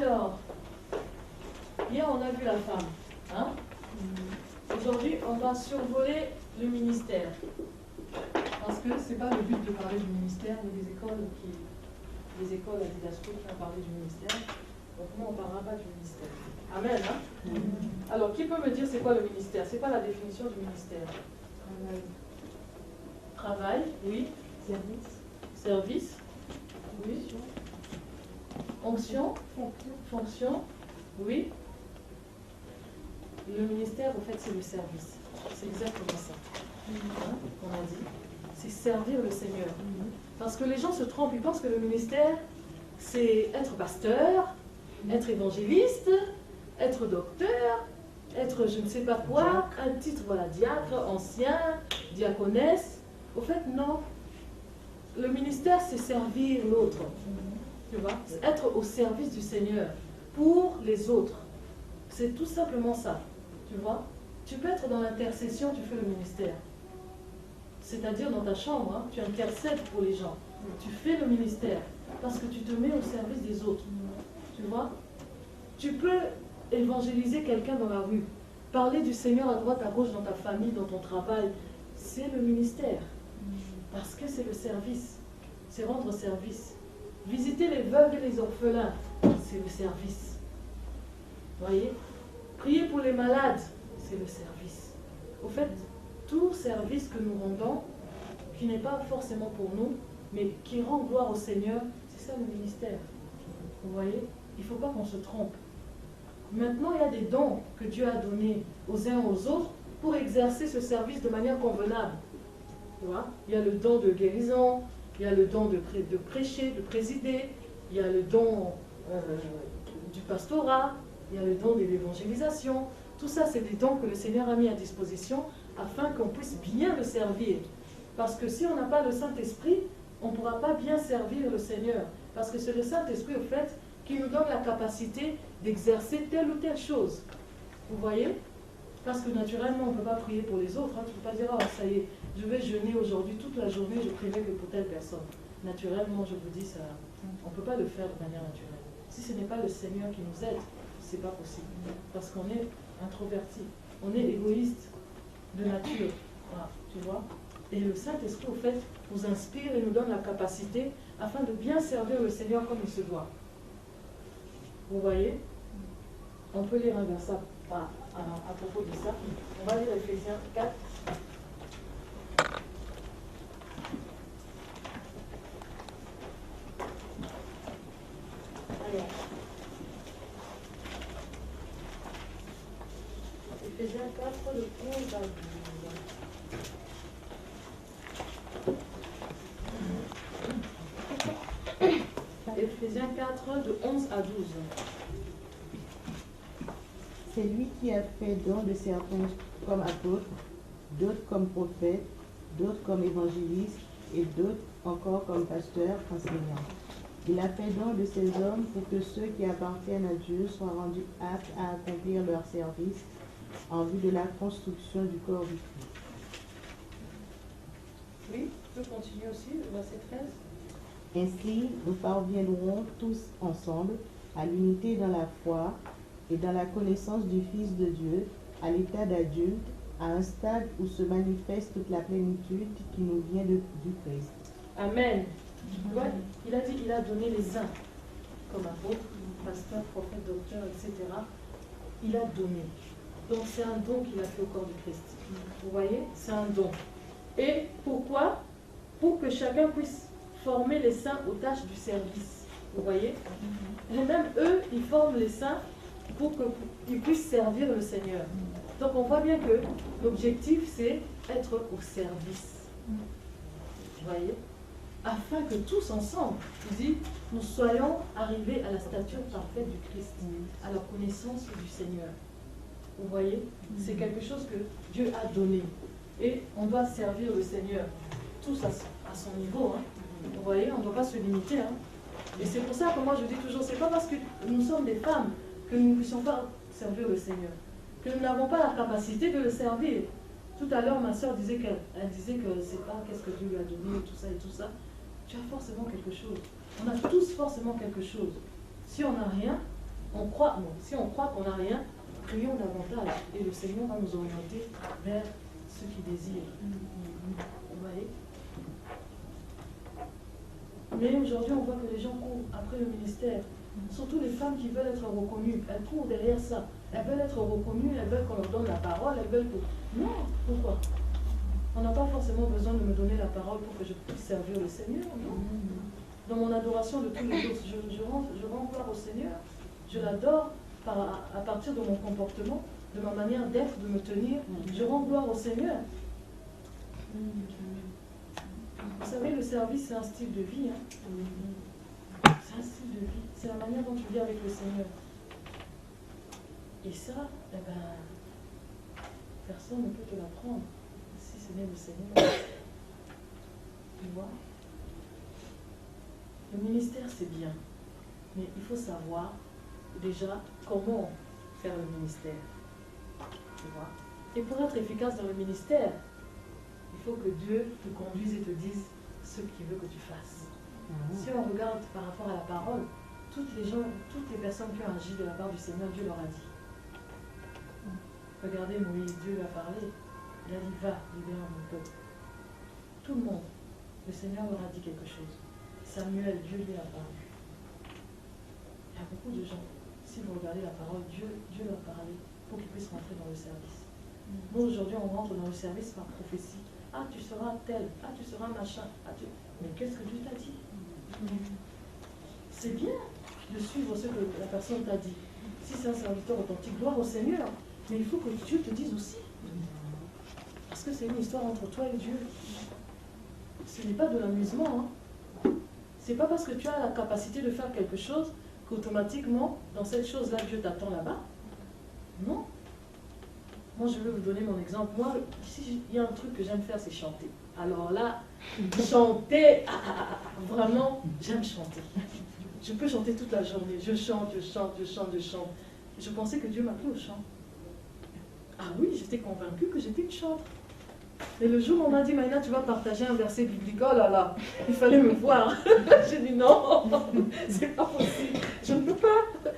Alors, hier on a vu la femme. Hein? Aujourd'hui, on va survoler le ministère. Parce que ce n'est pas le but de parler du ministère, il y a des écoles à Didasco qui ont parlé du ministère. Donc nous, on ne parlera pas du ministère. Amen. Hein? Alors, qui peut me dire c'est quoi le ministère? C'est quoi la définition du ministère? Travail, oui. Service, oui. Onction, fonction, oui. Le ministère, au fait, c'est le service. C'est exactement ça. Hein, on a dit. C'est servir le Seigneur. Parce que les gens se trompent, ils pensent que le ministère, c'est être pasteur, être évangéliste, être docteur, être je ne sais pas quoi, un titre, voilà, diacre, ancien, diaconesse. Au fait, non. Le ministère, c'est servir l'autre. Tu vois? C'est être au service du Seigneur pour les autres. C'est tout simplement ça. Tu vois? Tu peux être dans l'intercession, tu fais le ministère. C'est-à-dire dans ta chambre, hein, tu intercèdes pour les gens. Tu fais le ministère parce que tu te mets au service des autres. Tu vois? Tu peux évangéliser quelqu'un dans la rue, parler du Seigneur à droite, à gauche, dans ta famille, dans ton travail. C'est le ministère. Parce que c'est le service. C'est rendre service. Visiter les veuves et les orphelins, c'est le service. Voyez? Prier pour les malades, c'est le service. Au fait, tout service que nous rendons, qui n'est pas forcément pour nous, mais qui rend gloire au Seigneur, c'est ça le ministère. Vous voyez? Il ne faut pas qu'on se trompe. Maintenant, il y a des dons que Dieu a donnés aux uns aux autres pour exercer ce service de manière convenable. Tu vois? Il y a le don de guérison, il y a le don de prêcher, de présider, il y a le don du pastorat, il y a le don de l'évangélisation. Tout ça, c'est des dons que le Seigneur a mis à disposition afin qu'on puisse bien le servir. Parce que si on n'a pas le Saint-Esprit, on ne pourra pas bien servir le Seigneur. Parce que c'est le Saint-Esprit, au fait, qui nous donne la capacité d'exercer telle ou telle chose. Vous voyez? Parce que naturellement, on ne peut pas prier pour les autres. Hein. Tu ne peux pas dire, oh, ça y est, je vais jeûner aujourd'hui, toute la journée, je prierai que pour telle personne. Naturellement, je vous dis, ça, on ne peut pas le faire de manière naturelle. Si ce n'est pas le Seigneur qui nous aide, ce n'est pas possible. Parce qu'on est introverti, on est égoïste de nature. Voilà, tu vois? Et le Saint-Esprit, au fait, nous inspire et nous donne la capacité afin de bien servir le Seigneur comme il se doit. Vous voyez? On peut lire un verset à propos de ça. On va lire Ephésiens 4. Alors, Ephésiens 4, de 11 à 12. Ephésiens 4, de 11 à 12. C'est lui qui a fait don de certains comme apôtres, d'autres comme prophètes, d'autres comme évangélistes et d'autres encore comme pasteurs, enseignants. Il a fait don de ces hommes pour que ceux qui appartiennent à Dieu soient rendus aptes à accomplir leur service en vue de la construction du corps du Christ. Oui, tu peux continuer aussi, le verset 13. Ainsi, nous parviendrons tous ensemble à l'unité dans la foi et dans la connaissance du Fils de Dieu, à l'état d'adulte, à un stade où se manifeste toute la plénitude qui nous vient du Christ. Amen. Tu vois, il a dit qu'il a donné les uns comme apôtres, pasteurs, prophètes, docteurs, etc. Il a donné. Donc c'est un don qu'il a fait au corps du Christ. Vous voyez, c'est un don. Et pourquoi? Pour que chacun puisse former les saints aux tâches du service. Vous voyez? Et même eux, ils forment les saints pour qu'ils puissent servir le Seigneur. Donc on voit bien que l'objectif, c'est être au service. Vous voyez? Afin que tous ensemble, je dis, nous soyons arrivés à la stature parfaite du Christ, à la connaissance du Seigneur. Vous voyez? C'est quelque chose que Dieu a donné. Et on doit servir le Seigneur, tous à son niveau. Hein. Vous voyez, on ne doit pas se limiter. Hein. Et c'est pour ça que moi je dis toujours, c'est pas parce que nous sommes des femmes que nous ne puissions pas servir le Seigneur, que nous n'avons pas la capacité de le servir. Tout à l'heure, ma soeur disait qu'elle disait que c'est pas qu'est-ce que Dieu lui a donné, tout ça et tout ça. Tu as forcément quelque chose. On a tous forcément quelque chose. Si on n'a rien, si on croit qu'on n'a rien, prions davantage et le Seigneur va nous orienter vers ce qu'il désire. Vous voyez? Mais aujourd'hui, on voit que les gens courent après le ministère. Surtout les femmes qui veulent être reconnues. Elles courent derrière ça. Elles veulent être reconnues, elles veulent qu'on leur donne la parole, elles veulent que... Non, pourquoi? On n'a pas forcément besoin de me donner la parole pour que je puisse servir le Seigneur, non? Dans mon adoration de tous les jours, je rends gloire au Seigneur. Je l'adore à partir de mon comportement, de ma manière d'être, de me tenir. Je rends gloire au Seigneur. Vous savez, le service, c'est un style de vie. C'est un style de vie. C'est la manière dont tu vis avec le Seigneur. Et ça, eh ben, personne ne peut te l'apprendre si ce n'est le Seigneur. Tu vois? Le ministère, c'est bien. Mais il faut savoir déjà comment faire le ministère. Tu vois? Et pour être efficace dans le ministère, il faut que Dieu te conduise et te dise ce qu'il veut que tu fasses. Si on regarde par rapport à la parole, toutes les personnes qui ont agi de la part du Seigneur, Dieu leur a dit. Regardez Moïse, Dieu lui a parlé. Il a dit, va, libère mon peuple. Tout le monde, le Seigneur leur a dit quelque chose. Samuel, Dieu lui a parlé. Il y a beaucoup de gens, si vous regardez la parole, Dieu leur a parlé pour qu'ils puissent rentrer dans le service. Nous, aujourd'hui, on rentre dans le service par prophétie. Ah, tu seras tel. Ah, tu seras machin. Mais qu'est-ce que Dieu t'a dit? C'est bien de suivre ce que la personne t'a dit. Si c'est un serviteur authentique, gloire au Seigneur. Mais il faut que Dieu te dise aussi. Parce que c'est une histoire entre toi et Dieu. Ce n'est pas de l'amusement. C'est pas parce que tu as la capacité de faire quelque chose qu'automatiquement, dans cette chose-là, Dieu t'attend là-bas. Non. Moi, je vais vous donner mon exemple. Moi, si il y a un truc que j'aime faire, c'est chanter. Alors là, chanter, vraiment, j'aime chanter. Je peux chanter toute la journée. Je chante. Je pensais que Dieu m'appelait au chant. Ah oui, j'étais convaincue que j'étais une chanteuse. Et le jour où on m'a dit, Maïna, tu vas partager un verset biblique, oh là là, il fallait me voir. J'ai dit non, c'est pas possible. Je ne peux pas.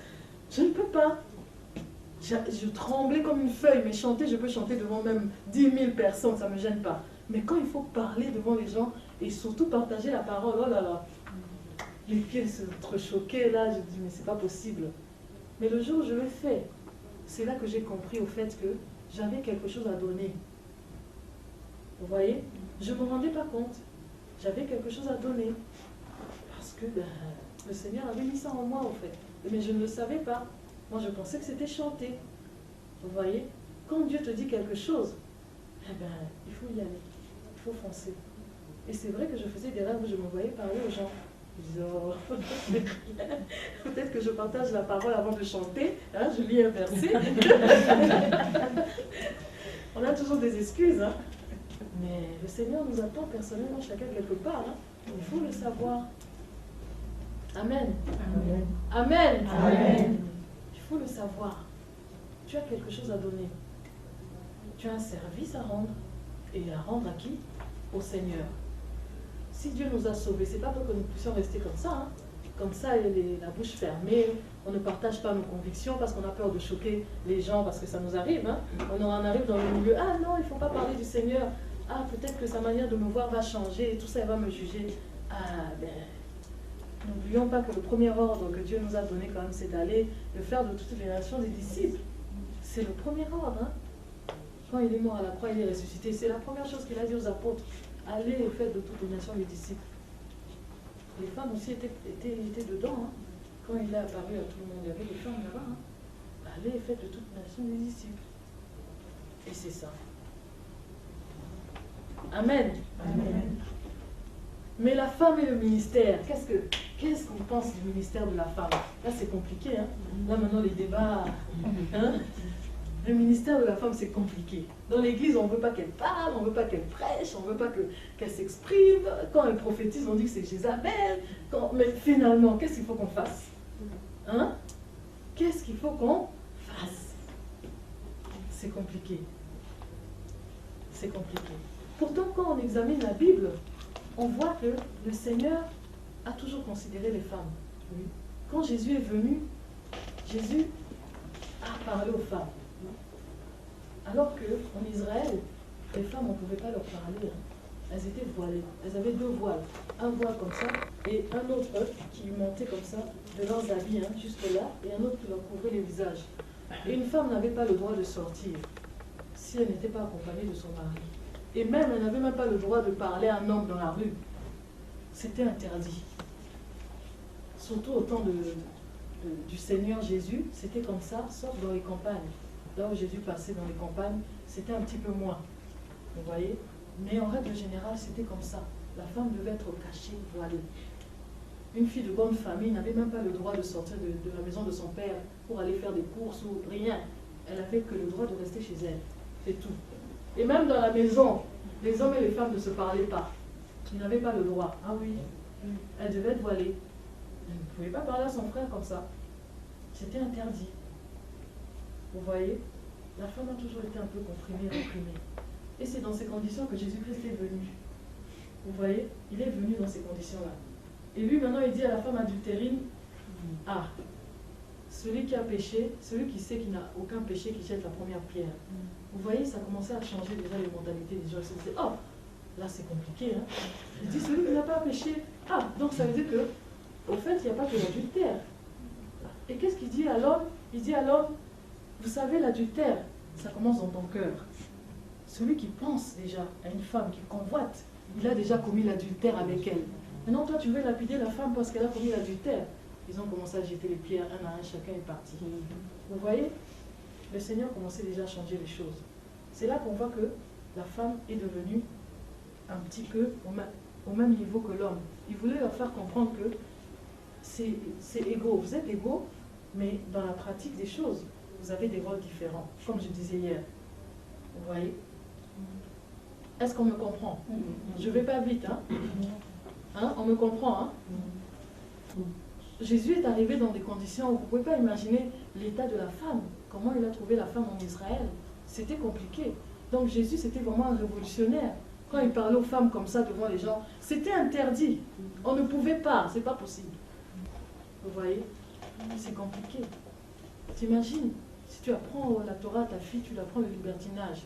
Je ne peux pas. Je tremblais comme une feuille, mais chanter, je peux chanter devant même 10 000 personnes, ça ne me gêne pas. Mais quand il faut parler devant les gens et surtout partager la parole, oh là là, les pieds se entrechoqués, là, je dis, mais c'est pas possible. Mais le jour où je l'ai fait, c'est là que j'ai compris au fait que j'avais quelque chose à donner. Vous voyez? Je ne me rendais pas compte. J'avais quelque chose à donner. Parce que le Seigneur avait mis ça en moi, au fait. Mais je ne le savais pas. Moi, je pensais que c'était chanter. Vous voyez? Quand Dieu te dit quelque chose, eh ben, il faut y aller. Il faut foncer. Et c'est vrai que je faisais des rêves où je me voyais parler aux gens. Je disais, oh, peut-être que je partage la parole avant de chanter. Hein, je lis un verset. On a toujours des excuses. Hein. Mais le Seigneur nous attend personnellement chacun quelque part. Hein. Il faut le savoir. Amen. Amen. Amen. Amen. Il faut le savoir. Tu as quelque chose à donner. Tu as un service à rendre. Et à rendre à qui? Au Seigneur. Si Dieu nous a sauvés, c'est pas pour que nous puissions rester comme ça. Hein. Comme ça, la bouche fermée. On ne partage pas nos convictions parce qu'on a peur de choquer les gens, parce que ça nous arrive. Hein. On en arrive dans le milieu. Ah non, il ne faut pas parler du Seigneur. Ah, peut-être que sa manière de me voir va changer et tout ça, elle va me juger. Ah, ben... N'oublions pas que le premier ordre que Dieu nous a donné quand même, c'est d'aller le faire de toutes les nations des disciples. C'est le premier ordre. Hein. Quand il est mort à la croix, il est ressuscité. C'est la première chose qu'il a dit aux apôtres. Allez et faites de toutes les nations des disciples. Les femmes aussi étaient dedans. Hein. Quand il est apparu à tout le monde, il y avait des femmes là-bas. Hein. Allez et faites de toutes les nations des disciples. Et c'est ça. Amen. Amen. Mais la femme et le ministère, qu'est-ce qu'on pense du ministère de la femme? Là, c'est compliqué. Hein? Là, maintenant, les débats. Hein? Le ministère de la femme, c'est compliqué. Dans l'église, on ne veut pas qu'elle parle, on ne veut pas qu'elle prêche, on ne veut pas qu'elle s'exprime. Quand elle prophétise, on dit que c'est Jézabel. Mais finalement, qu'est-ce qu'il faut qu'on fasse? Hein? Qu'est-ce qu'il faut qu'on fasse? C'est compliqué. C'est compliqué. Pourtant, quand on examine la Bible, on voit que le Seigneur a toujours considéré les femmes. Quand Jésus est venu, Jésus a parlé aux femmes. Alors qu'en Israël, les femmes, on ne pouvait pas leur parler. Elles étaient voilées. Elles avaient deux voiles. Un voile comme ça et un autre qui montait comme ça de leurs habits jusque là et un autre qui leur couvrait les visages. Et une femme n'avait pas le droit de sortir si elle n'était pas accompagnée de son mari. Et même, elle n'avait même pas le droit de parler à un homme dans la rue. C'était interdit. Surtout au temps du Seigneur Jésus, c'était comme ça, sauf dans les campagnes. Là où Jésus passait dans les campagnes, c'était un petit peu moins. Vous voyez? Mais en règle générale, c'était comme ça. La femme devait être cachée, voilée. Une fille de bonne famille n'avait même pas le droit de sortir de la maison de son père pour aller faire des courses ou rien. Elle n'avait que le droit de rester chez elle. C'est tout. Et même dans la maison, les hommes et les femmes ne se parlaient pas. Ils n'avaient pas le droit. Ah oui, elle devait être voilée. Elle ne pouvait pas parler à son frère comme ça. C'était interdit. Vous voyez? La femme a toujours été un peu comprimée, réprimée. Et c'est dans ces conditions que Jésus-Christ est venu. Vous voyez? Il est venu dans ces conditions-là. Et lui, maintenant, il dit à la femme adultérine, ah, celui qui a péché, celui qui sait qu'il n'a aucun péché, qui jette la première pierre. Vous voyez, ça commençait à changer déjà les mentalités des gens. Ils se disaient, oh, là c'est compliqué. Hein? Il dit, celui qui n'a pas péché. Ah, donc ça veut dire que, au fait, il n'y a pas que l'adultère. Et qu'est-ce qu'il dit à l'homme? Il dit à l'homme, vous savez, l'adultère, ça commence dans ton cœur. Celui qui pense déjà à une femme, qui convoite, il a déjà commis l'adultère avec elle. Maintenant, toi, tu veux lapider la femme parce qu'elle a commis l'adultère. Ils ont commencé à jeter les pierres un à un, chacun est parti. Vous voyez? Le Seigneur commençait déjà à changer les choses. C'est là qu'on voit que la femme est devenue un petit peu au même niveau que l'homme. Il voulait leur faire comprendre que c'est égaux. Vous êtes égaux, mais dans la pratique des choses, vous avez des rôles différents, comme je disais hier. Vous voyez? Est-ce qu'on me comprend? Je ne vais pas vite, hein? On me comprend, hein? Jésus est arrivé dans des conditions où vous ne pouvez pas imaginer l'état de la femme. Comment il a trouvé la femme en Israël? C'était compliqué. Donc Jésus, c'était vraiment un révolutionnaire. Quand il parlait aux femmes comme ça devant les gens, c'était interdit. On ne pouvait pas, c'est pas possible. Vous voyez? C'est compliqué. T'imagines, si tu apprends la Torah à ta fille, tu lui apprends le libertinage.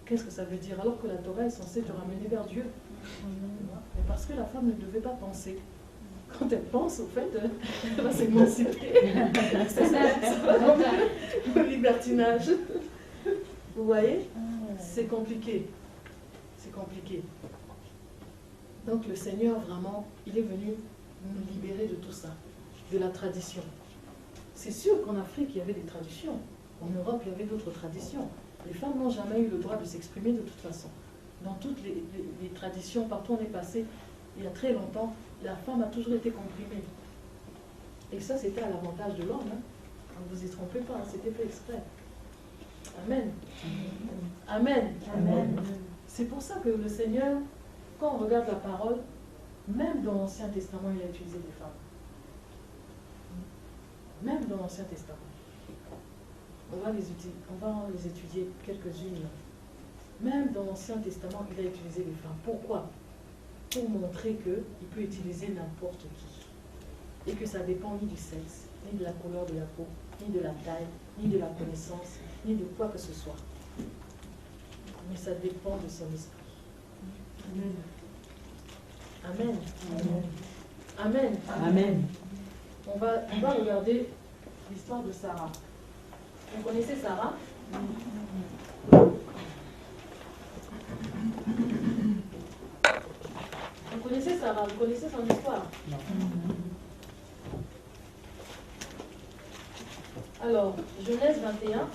Qu'est-ce que ça veut dire? Alors que la Torah est censée te ramener vers Dieu. Mais parce que la femme ne devait pas penser. Quand elle pense, au fait, elle va s'émanciper. Ça va ramener le libertinage. Vous voyez? C'est compliqué. C'est compliqué. Donc le Seigneur, vraiment, il est venu nous libérer de tout ça, de la tradition. C'est sûr qu'en Afrique, il y avait des traditions. En Europe, il y avait d'autres traditions. Les femmes n'ont jamais eu le droit de s'exprimer de toute façon. Dans toutes les traditions, partout où on est passé, il y a très longtemps, la femme a toujours été comprimée. Et ça, c'était à l'avantage de l'homme. Ne vous y trompez pas, c'était fait exprès. Amen. Amen. Amen. C'est pour ça que le Seigneur, quand on regarde la parole, même dans l'Ancien Testament, il a utilisé les femmes. Même dans l'Ancien Testament. On va les étudier quelques-unes. Même dans l'Ancien Testament, il a utilisé les femmes. Pourquoi? Pour montrer qu'il peut utiliser n'importe qui. Et que ça dépend ni du sexe, ni de la couleur de la peau, ni de la taille, ni de la connaissance, ni de quoi que ce soit. Mais ça dépend de son esprit. Amen. Amen. Amen. Amen. On va regarder l'histoire de Sarah. Vous connaissez Sarah? Vous connaissez Sarah? Vous connaissez son histoire? Non. Alors, Genèse 21.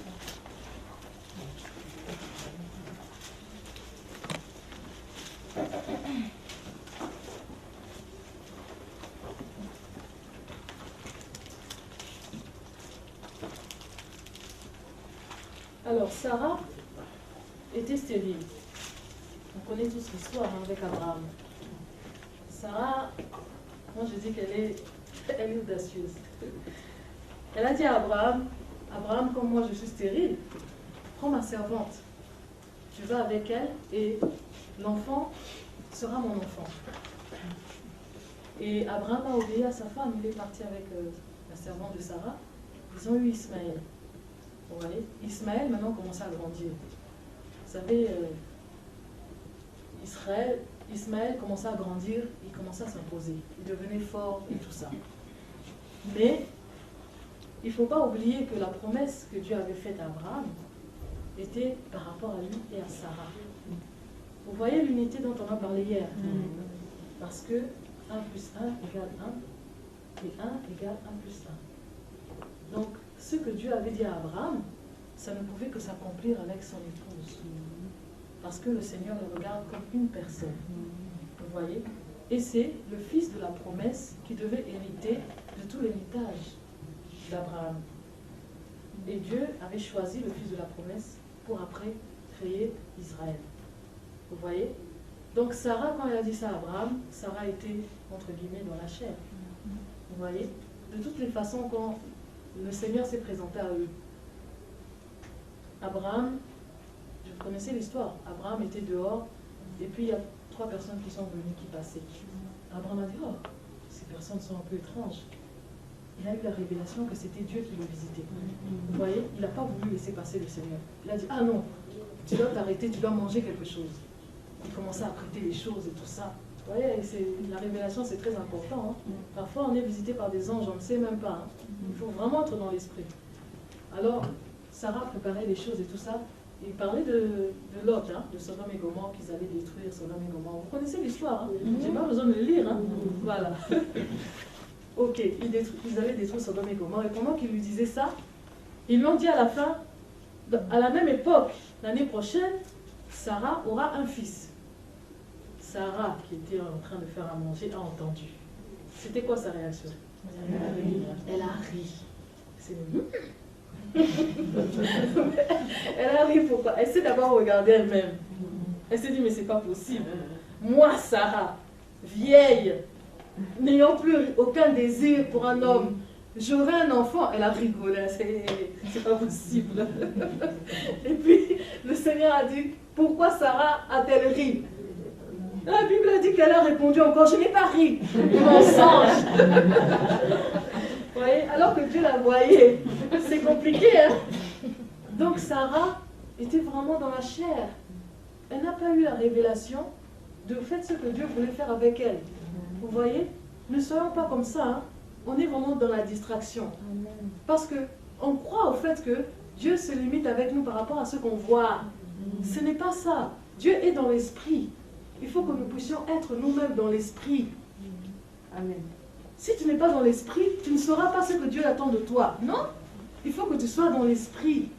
Alors, Sarah était stérile. On connaît tous l'histoire avec Abraham. Sarah, moi je dis qu'elle est audacieuse. Elle a dit à Abraham, Abraham, comme moi je suis stérile, prends ma servante. Tu vas avec elle et l'enfant sera mon enfant. Et Abraham a obéi à sa femme, il est parti avec la servante de Sarah. Ils ont eu Ismaël. Vous voyez, Ismaël maintenant commençait à grandir. Vous savez, Ismaël commençait à grandir, il commençait à s'imposer. Il devenait fort et tout ça. Mais il ne faut pas oublier que la promesse que Dieu avait faite à Abraham était par rapport à lui et à Sarah. Vous voyez l'unité dont on a parlé hier. Parce que 1 plus 1 égale 1 et 1 égale 1 plus 1. Donc, ce que Dieu avait dit à Abraham, ça ne pouvait que s'accomplir avec son épouse. Parce que le Seigneur le regarde comme une personne. Vous voyez? Et c'est le fils de la promesse qui devait hériter de tout l'héritage d'Abraham. Et Dieu avait choisi le fils de la promesse pour après créer Israël. Vous voyez? Donc Sarah, quand elle a dit ça à Abraham, Sarah était, entre guillemets, dans la chair. Vous voyez? De toutes les façons, quand le Seigneur s'est présenté à eux, Abraham, je connaissais l'histoire, Abraham était dehors, et puis il y a 3 personnes qui sont venues, qui passaient. Abraham a dit, oh, ces personnes sont un peu étranges. Il a eu la révélation que c'était Dieu qui le visitait. Vous voyez, il n'a pas voulu laisser passer le Seigneur. Il a dit, ah non, tu dois t'arrêter, tu dois manger quelque chose. Il commençait à prêter les choses et tout ça. Vous voyez, la révélation, c'est très important. Hein. Parfois, on est visité par des anges, on ne sait même pas. Hein. Il faut vraiment être dans l'esprit. Alors, Sarah préparait les choses et tout ça. Il parlait de Lot, hein, de Sodome et Gomorrhe, qu'ils allaient détruire Sodome et Gomorrhe. Vous connaissez l'histoire, hein? Je n'ai pas besoin de le lire. Hein? Voilà. Ok, ils allaient détruire Sodome et Gomorrhe. Et pendant qu'ils lui disaient ça, ils lui ont dit à la fin, à la même époque, l'année prochaine, Sarah aura un fils. Sarah, qui était en train de faire à manger, a entendu. C'était quoi sa réaction? Elle a ri. C'est elle a ri, pourquoi? Elle s'est d'abord regardée elle-même. Elle s'est dit, mais c'est pas possible. Moi, Sarah, vieille, n'ayant plus aucun désir pour un homme, j'aurai un enfant. Elle a rigolé, c'est pas possible. Et puis, le Seigneur a dit, pourquoi Sarah a-t-elle ri? La Bible a dit qu'elle a répondu encore, je n'ai pas ri, mensonge. Vous voyez, alors que Dieu la voyait, c'est compliqué. Hein? Donc Sarah était vraiment dans la chair. Elle n'a pas eu la révélation de fait ce que Dieu voulait faire avec elle. Vous voyez, ne soyons pas comme ça. Hein? On est vraiment dans la distraction. Parce qu'on croit au fait que Dieu se limite avec nous par rapport à ce qu'on voit. Ce n'est pas ça. Dieu est dans l'esprit. Il faut que nous puissions être nous-mêmes dans l'esprit. Amen. Si tu n'es pas dans l'esprit, tu ne sauras pas ce que Dieu attend de toi. Non, il faut que tu sois dans l'esprit.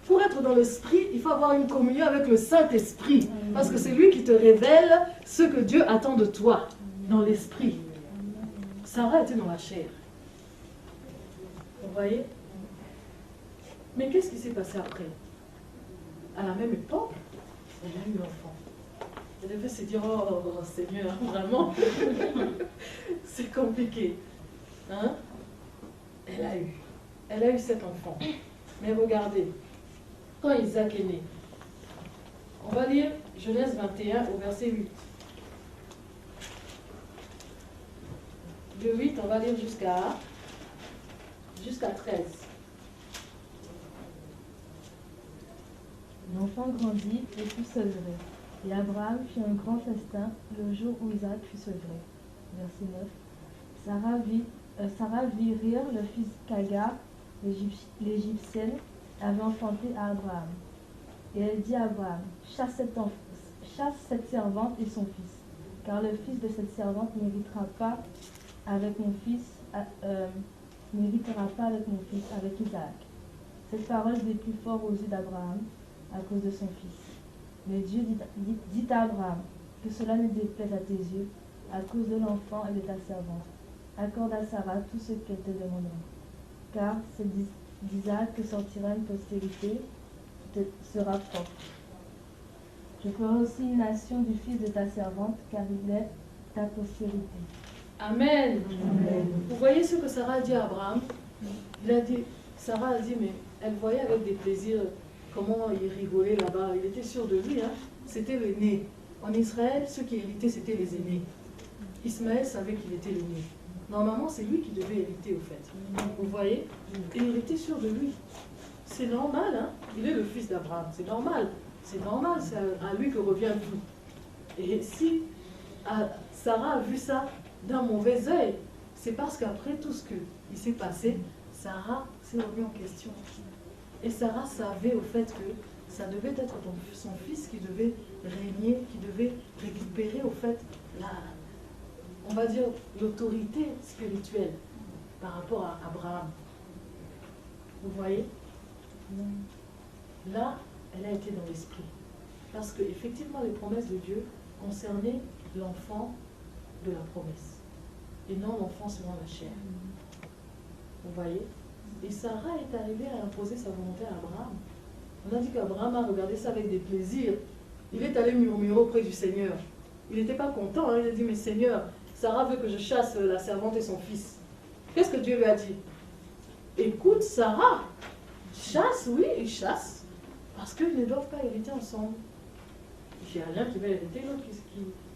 Pour être dans l'esprit, il faut avoir une communion avec le Saint-Esprit. Parce que c'est lui qui te révèle ce que Dieu attend de toi, dans l'esprit. Sarah était dans la chair. Vous voyez? Mais qu'est-ce qui s'est passé après? À la même époque, elle a eu l'enfant. Elle devait se dire, oh Seigneur, vraiment, c'est compliqué. Hein? Elle a eu cet enfant. Mais regardez, quand Isaac est né, on va lire Genèse 21 au verset 8. De 8, on va lire jusqu'à 13. L'enfant grandit et fut sevré. Et Abraham fit un grand festin le jour où Isaac fut sevré. Verset 9. Sarah vit rire le fils qu'Agar, l'Égyptienne, avait enfanté à Abraham. Et elle dit à Abraham, chasse cette servante et son fils, car le fils de cette servante n'héritera pas avec mon fils, avec Isaac. Cette parole déplut fort aux yeux d'Abraham à cause de son fils. Mais Dieu dit à Abraham, que cela ne déplaise à tes yeux, à cause de l'enfant et de ta servante. Accorde à Sarah tout ce qu'elle te demandera. Car c'est d'Isaac que sortira une postérité qui te sera propre. Je ferai aussi une nation du fils de ta servante, car il est ta postérité. Amen. Amen. Vous voyez ce que Sarah a dit à Abraham? Sarah a dit, mais elle voyait avec des plaisirs comment il rigolait là-bas. Il était sûr de lui. Hein? C'était l'aîné. En Israël, ceux qui héritaient, c'était les aînés. Ismaël savait qu'il était l'aîné. Normalement, c'est lui qui devait hériter, au fait. Vous voyez? Et hériter sûr de lui. C'est normal, hein? Il est le fils d'Abraham. C'est normal. C'est normal, c'est à lui que revient tout. Et si Sarah a vu ça d'un mauvais œil, c'est parce qu'après tout ce qui s'est passé, Sarah s'est remise en question. Et Sarah savait au fait que ça devait être son fils qui devait régner, qui devait récupérer au fait on va dire l'autorité spirituelle par rapport à Abraham. Vous voyez? Là, elle a été dans l'esprit. Parce qu'effectivement, les promesses de Dieu concernaient l'enfant de la promesse. Et non l'enfant selon la chair. Vous voyez? Et Sarah est arrivée à imposer sa volonté à Abraham. On a dit qu'Abraham a regardé ça avec des plaisirs. Il est allé murmurer auprès du Seigneur. Il n'était pas content, hein? Il a dit, mais Seigneur, Sarah veut que je chasse la servante et son fils. Qu'est-ce que Dieu lui a dit? Écoute, Sarah, chasse, oui, il chasse, parce qu'ils ne doivent pas hériter ensemble. Il y a l'un qui va hériter, l'autre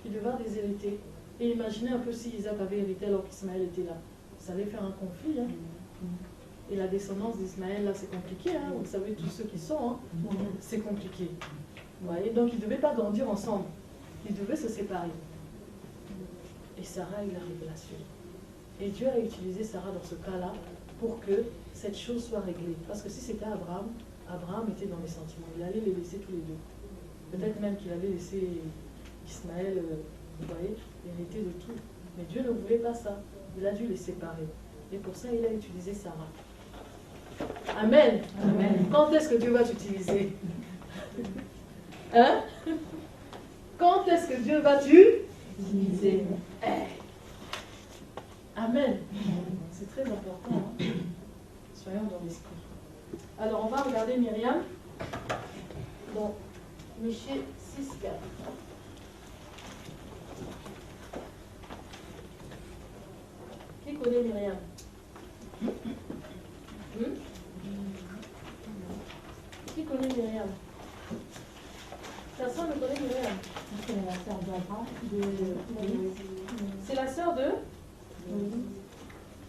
qui devra déshériter. Et imaginez un peu si Isaac avait hérité alors qu'Ismaël était là. Ça allait faire un conflit. Hein? Et la descendance d'Ismaël, là, c'est compliqué. Hein? Vous savez, tous ceux qui sont, hein? C'est compliqué. Vous voyez? Donc, ils ne devaient pas grandir ensemble. Ils devaient se séparer. Et Sarah a eu la révélation. Et Dieu a utilisé Sarah dans ce cas-là pour que cette chose soit réglée. Parce que si c'était Abraham, Abraham était dans les sentiments. Il allait les laisser tous les deux. Peut-être même qu'il allait laisser Ismaël, vous voyez, hériter de tout. Mais Dieu ne voulait pas ça. Il a dû les séparer. Et pour ça, il a utilisé Sarah. Amen. Amen. Quand est-ce que Dieu va t'utiliser? Hein? Quand est-ce que Dieu va t'utiliser? Amen. C'est très important. Hein? Soyons dans l'esprit. Alors, on va regarder Myriam dans Michée 6:4. Qui connaît Myriam? Qui connaît Myriam? Personne ne connaît Myriam. C'est la sœur d'Abraham. C'est la sœur de?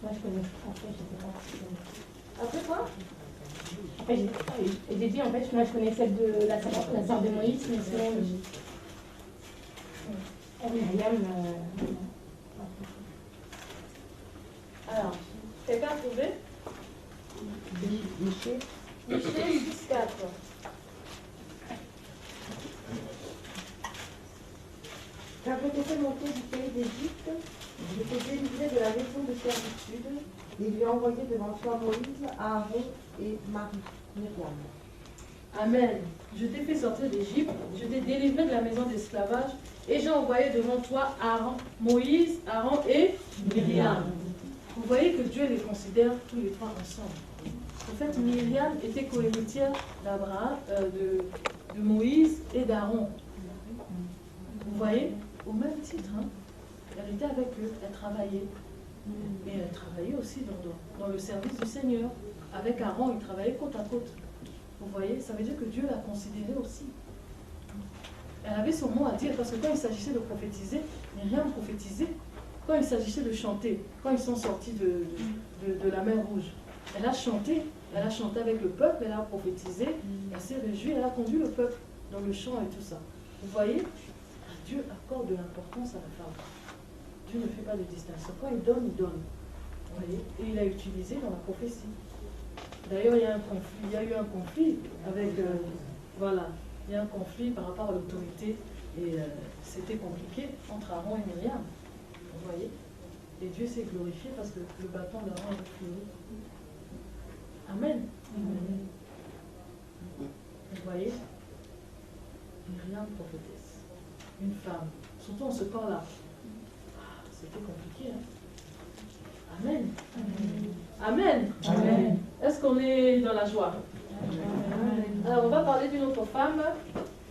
Moi, je connais. Après, je sais pas. Après quoi? Après, j'ai dit, en fait, moi, je connais celle de la sœur de Moïse, mais sinon, Myriam. Alors, quelqu'un a trouvé? Michée. Michée 6:4. Car je t'ai fait monter du pays d'Égypte, je t'ai délivré de la maison de servitude, et lui ai envoyé devant toi Moïse, Aaron et Myriam. Amen. Je t'ai fait sortir d'Égypte, je t'ai délivré de la maison d'esclavage, et j'ai envoyé devant toi Aaron, Moïse, Aaron et Myriam. Vous voyez que Dieu les considère tous les trois ensemble. En fait, Myriam était cohéritière d'Abraham, de Moïse et d'Aaron. Vous voyez, au même titre, hein, elle était avec eux, elle travaillait. Et elle travaillait aussi dans le service du Seigneur. Avec Aaron, ils travaillaient côte à côte. Vous voyez, ça veut dire que Dieu l'a considérée aussi. Elle avait son mot à dire, parce que quand il s'agissait de prophétiser, Myriam prophétisait. Quand il s'agissait de chanter, quand ils sont sortis de la mer Rouge, elle a chanté avec le peuple, elle a prophétisé, elle s'est réjouie, elle a conduit le peuple dans le chant et tout ça. Vous voyez, Dieu accorde de l'importance à la femme. Dieu ne fait pas de distinction. Quand il donne, il donne. Vous voyez, et il a utilisé dans la prophétie. D'ailleurs, il y a eu un conflit avec, il y a un conflit par rapport à l'autorité, et c'était compliqué entre Aaron et Myriam. Vous voyez? Et Dieu s'est glorifié parce que le bâton d'Aaron est fleuri. Amen. Amen. Vous voyez? Myriam prophétesse. Une femme. Surtout en ce temps-là. C'était compliqué. Hein? Amen. Amen. Amen. Est-ce qu'on est dans la joie? Amen. Alors, on va parler d'une autre femme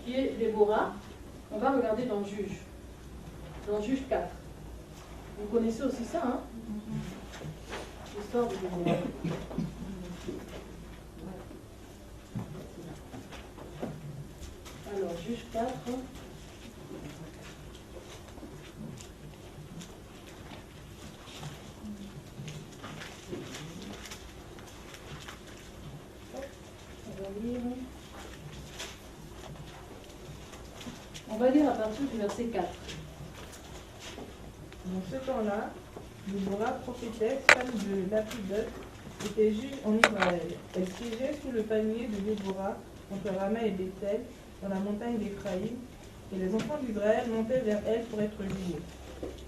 qui est Déborah. On va regarder dans Juge. Dans Juge 4. Vous connaissez aussi ça, hein? L'histoire de Déborah. Alors, Juge 4. lire. On va lire à partir du verset 4. Dans ce temps-là, Déborah, prophétesse, femme de Lapidote, était juge en Israël. Elle siégeait sous le palmier de Déborah entre Rama et Bethel, dans la montagne d'Éphraïm, et les enfants d'Israël montaient vers elle pour être jugés.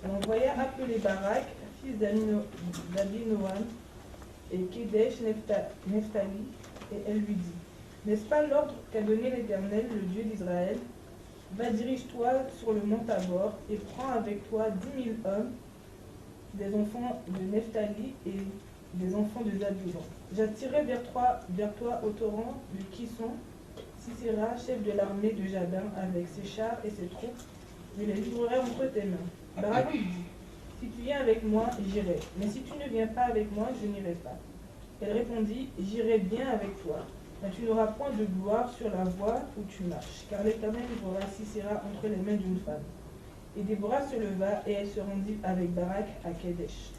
Elle envoya appeler Barak, fils d'Abinoam, et Kedesh Nephtali, et elle lui dit, n'est-ce pas l'ordre qu'a donné l'Éternel, le Dieu d'Israël? Va, dirige-toi sur le mont Tabor, et prends avec toi 10 000 hommes, des enfants de Nephtali et des enfants de Zabulon. J'attirerai vers toi au torrent de Kison, Sisera, chef de l'armée de Jabin, avec ses chars et ses troupes, je les livrerai entre tes mains. Barak lui dit, si tu viens avec moi, j'irai, mais si tu ne viens pas avec moi, je n'irai pas. Elle répondit, j'irai bien avec toi, mais tu n'auras point de gloire sur la voie où tu marches, car l'Éternel livrera Sisera entre les mains d'une femme. Et Déborah se leva et elle se rendit avec Barak à Kedesh.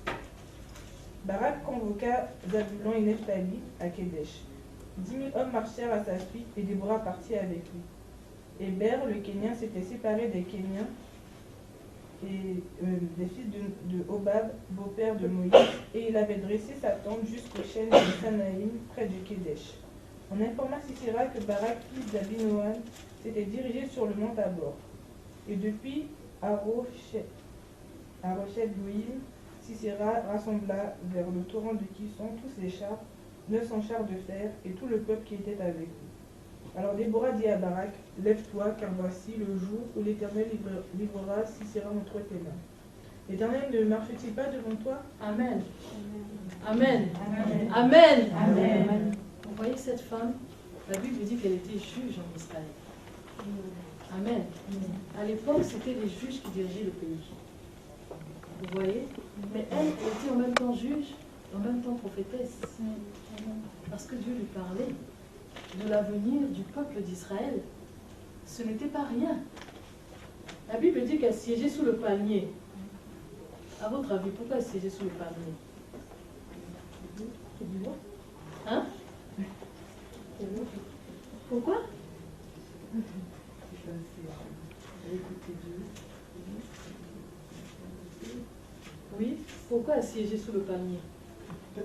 Barak convoqua Zabulon et Nephtali à Kedesh. 10 000 hommes marchèrent à sa suite et Déborah partit avec lui. Héber, le Kénien, s'était séparé des Kéniens et des fils de Hobab, beau-père de Moïse, et il avait dressé sa tente jusqu'au chêne de Sanaïm, près de Kedesh. On informa Sisera que Barak, fils d'Abinoam, s'était dirigé sur le mont Tabor. Et depuis Arochet-Goïm, Sisera rassembla vers le torrent de Kison tous ses chars, 900 chars de fer, et tout le peuple qui était avec lui. Alors Déborah dit à Barak, lève-toi, car voici le jour où l'Éternel livrera Sisera entre tes mains. L'Éternel ne marche-t-il pas devant toi? Amen. Amen. Amen. Amen. Amen. Vous voyez cette femme, la Bible dit qu'elle était juge en Israël. Amen. À l'époque, c'était les juges qui dirigeaient le pays. Vous voyez? Mais elle était en même temps juge, en même temps prophétesse. Parce que Dieu lui parlait de l'avenir du peuple d'Israël. Ce n'était pas rien. La Bible dit qu'elle siégeait sous le palmier. À votre avis, pourquoi elle siégeait sous le palmier? Hein? Pourquoi? Oui, pourquoi elle siégeait sous le palmier? Je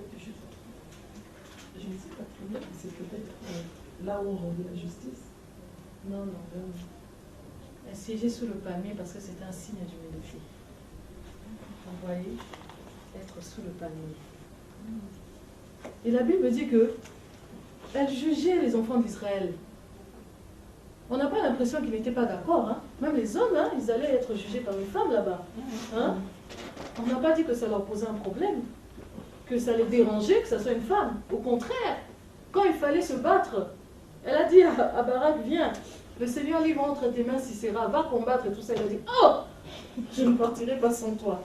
ne sais pas très bien, c'est peut-être là où on rendait la justice. Non, non, non. Elle siégeait sous le palmier parce que c'était un signe d'humilité. Vous voyez, être sous le palmier. Et la Bible dit que elle jugeait les enfants d'Israël. On n'a pas l'impression qu'ils n'étaient pas d'accord. Hein? Même les hommes, hein, ils allaient être jugés par une femme là-bas. Hein? On n'a pas dit que ça leur posait un problème, que ça les dérangeait, que ça soit une femme. Au contraire, quand il fallait se battre, elle a dit à Barak, viens, le Seigneur livre entre tes mains Sisera, va combattre et tout ça. Il a dit, oh, je ne partirai pas sans toi.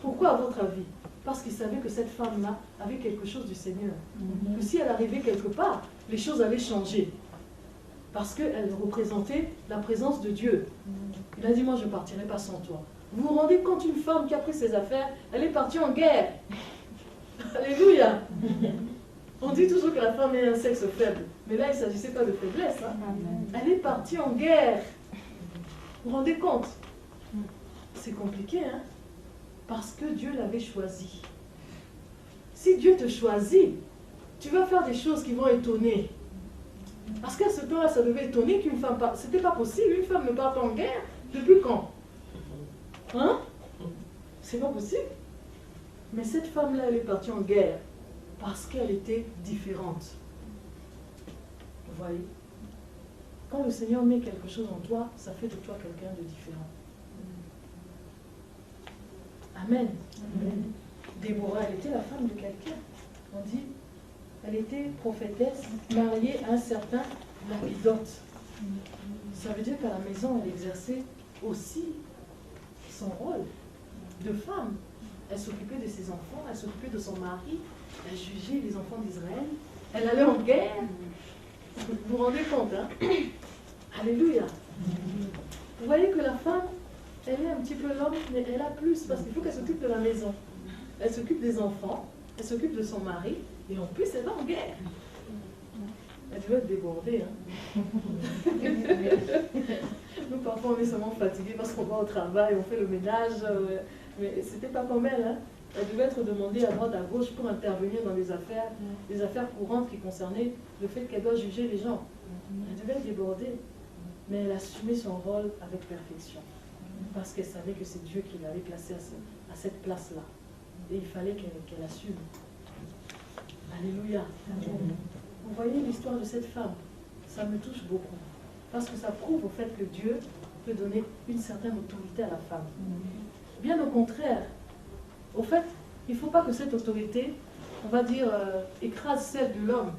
Pourquoi à votre avis? Parce qu'il savait que cette femme-là avait quelque chose du Seigneur. Que si elle arrivait quelque part, les choses allaient changer. Parce qu'elle représentait la présence de Dieu. Il a dit, moi je ne partirai pas sans toi. Vous vous rendez compte, une femme qui a pris ses affaires, elle est partie en guerre. Alléluia. On dit toujours que la femme est un sexe faible. Mais là, il ne s'agissait pas de faiblesse. Hein. Elle est partie en guerre. Vous vous rendez compte? C'est compliqué, hein? Parce que Dieu l'avait choisi. Si Dieu te choisit, tu vas faire des choses qui vont étonner. Parce qu'à ce temps-là, ça devait étonner qu'une femme parte. C'était pas possible, une femme ne part pas en guerre. Depuis quand? Hein? C'est pas possible. Mais cette femme-là, elle est partie en guerre parce qu'elle était différente. Vous voyez? Quand le Seigneur met quelque chose en toi, ça fait de toi quelqu'un de différent. Amen. Amen. Déborah, elle était la femme de quelqu'un. On dit, elle était prophétesse, mariée à un certain Lapidote. Ça veut dire qu'à la maison, elle exerçait aussi son rôle de femme. Elle s'occupait de ses enfants, elle s'occupait de son mari, elle jugeait les enfants d'Israël, elle allait en guerre. Vous vous rendez compte, hein? Alléluia. Vous voyez que la femme, elle est un petit peu l'homme, mais elle a plus, parce qu'il faut qu'elle s'occupe de la maison. Elle s'occupe des enfants, elle s'occupe de son mari, et en plus, elle va en guerre. Elle devait être débordée. Hein. Nous, parfois, on est seulement fatigués parce qu'on va au travail, on fait le ménage. Mais c'était pas comme elle. Hein. Elle devait être demandée à droite, à gauche pour intervenir dans les affaires courantes qui concernaient le fait qu'elle doit juger les gens. Elle devait être débordée. Mais elle assumait son rôle avec perfection. Parce qu'elle savait que c'est Dieu qui l'avait placée à cette place-là. Et il fallait qu'elle assume. Alléluia. Vous voyez l'histoire de cette femme, ça me touche beaucoup. Parce que ça prouve au fait que Dieu peut donner une certaine autorité à la femme. Bien au contraire. Au fait, il ne faut pas que cette autorité, on va dire, écrase celle de l'homme.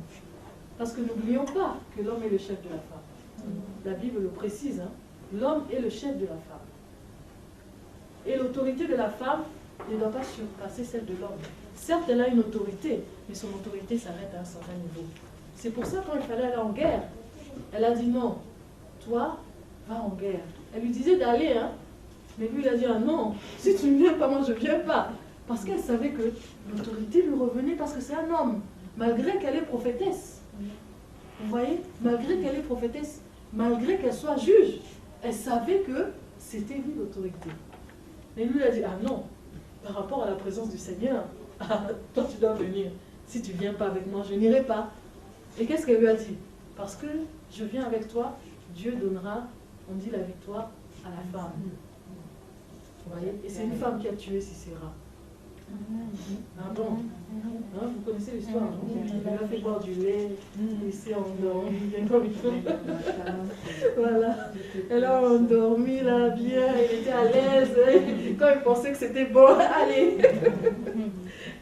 Parce que n'oublions pas que l'homme est le chef de la femme. La Bible le précise, hein? L'homme est le chef de la femme. Et l'autorité de la femme ne doit pas surpasser celle de l'homme. Certes, elle a une autorité, mais son autorité s'arrête à un certain niveau. C'est pour ça, quand il fallait aller en guerre, elle a dit non, toi, va en guerre. Elle lui disait d'aller, hein, mais lui, il a dit ah non, si tu ne viens pas, moi je ne viens pas. Parce qu'elle savait que l'autorité lui revenait parce que c'est un homme, malgré qu'elle est prophétesse. Vous voyez, malgré qu'elle est prophétesse, malgré qu'elle soit juge, elle savait que c'était lui l'autorité. Mais lui, il a dit ah non, par rapport à la présence du Seigneur, toi tu dois venir. Si tu ne viens pas avec moi, je n'irai pas. Et qu'est-ce qu'elle lui a dit? Parce que je viens avec toi, Dieu donnera, on dit, la victoire à la femme. Vous voyez? Et c'est une femme qui a tué Sisera. Ah bon? Hein, vous connaissez l'histoire? Elle lui a fait boire du lait, il s'est endormi, bien comme il faut. Voilà. Elle a endormi là, bien, il était à l'aise. Quand il pensait que c'était bon, allez!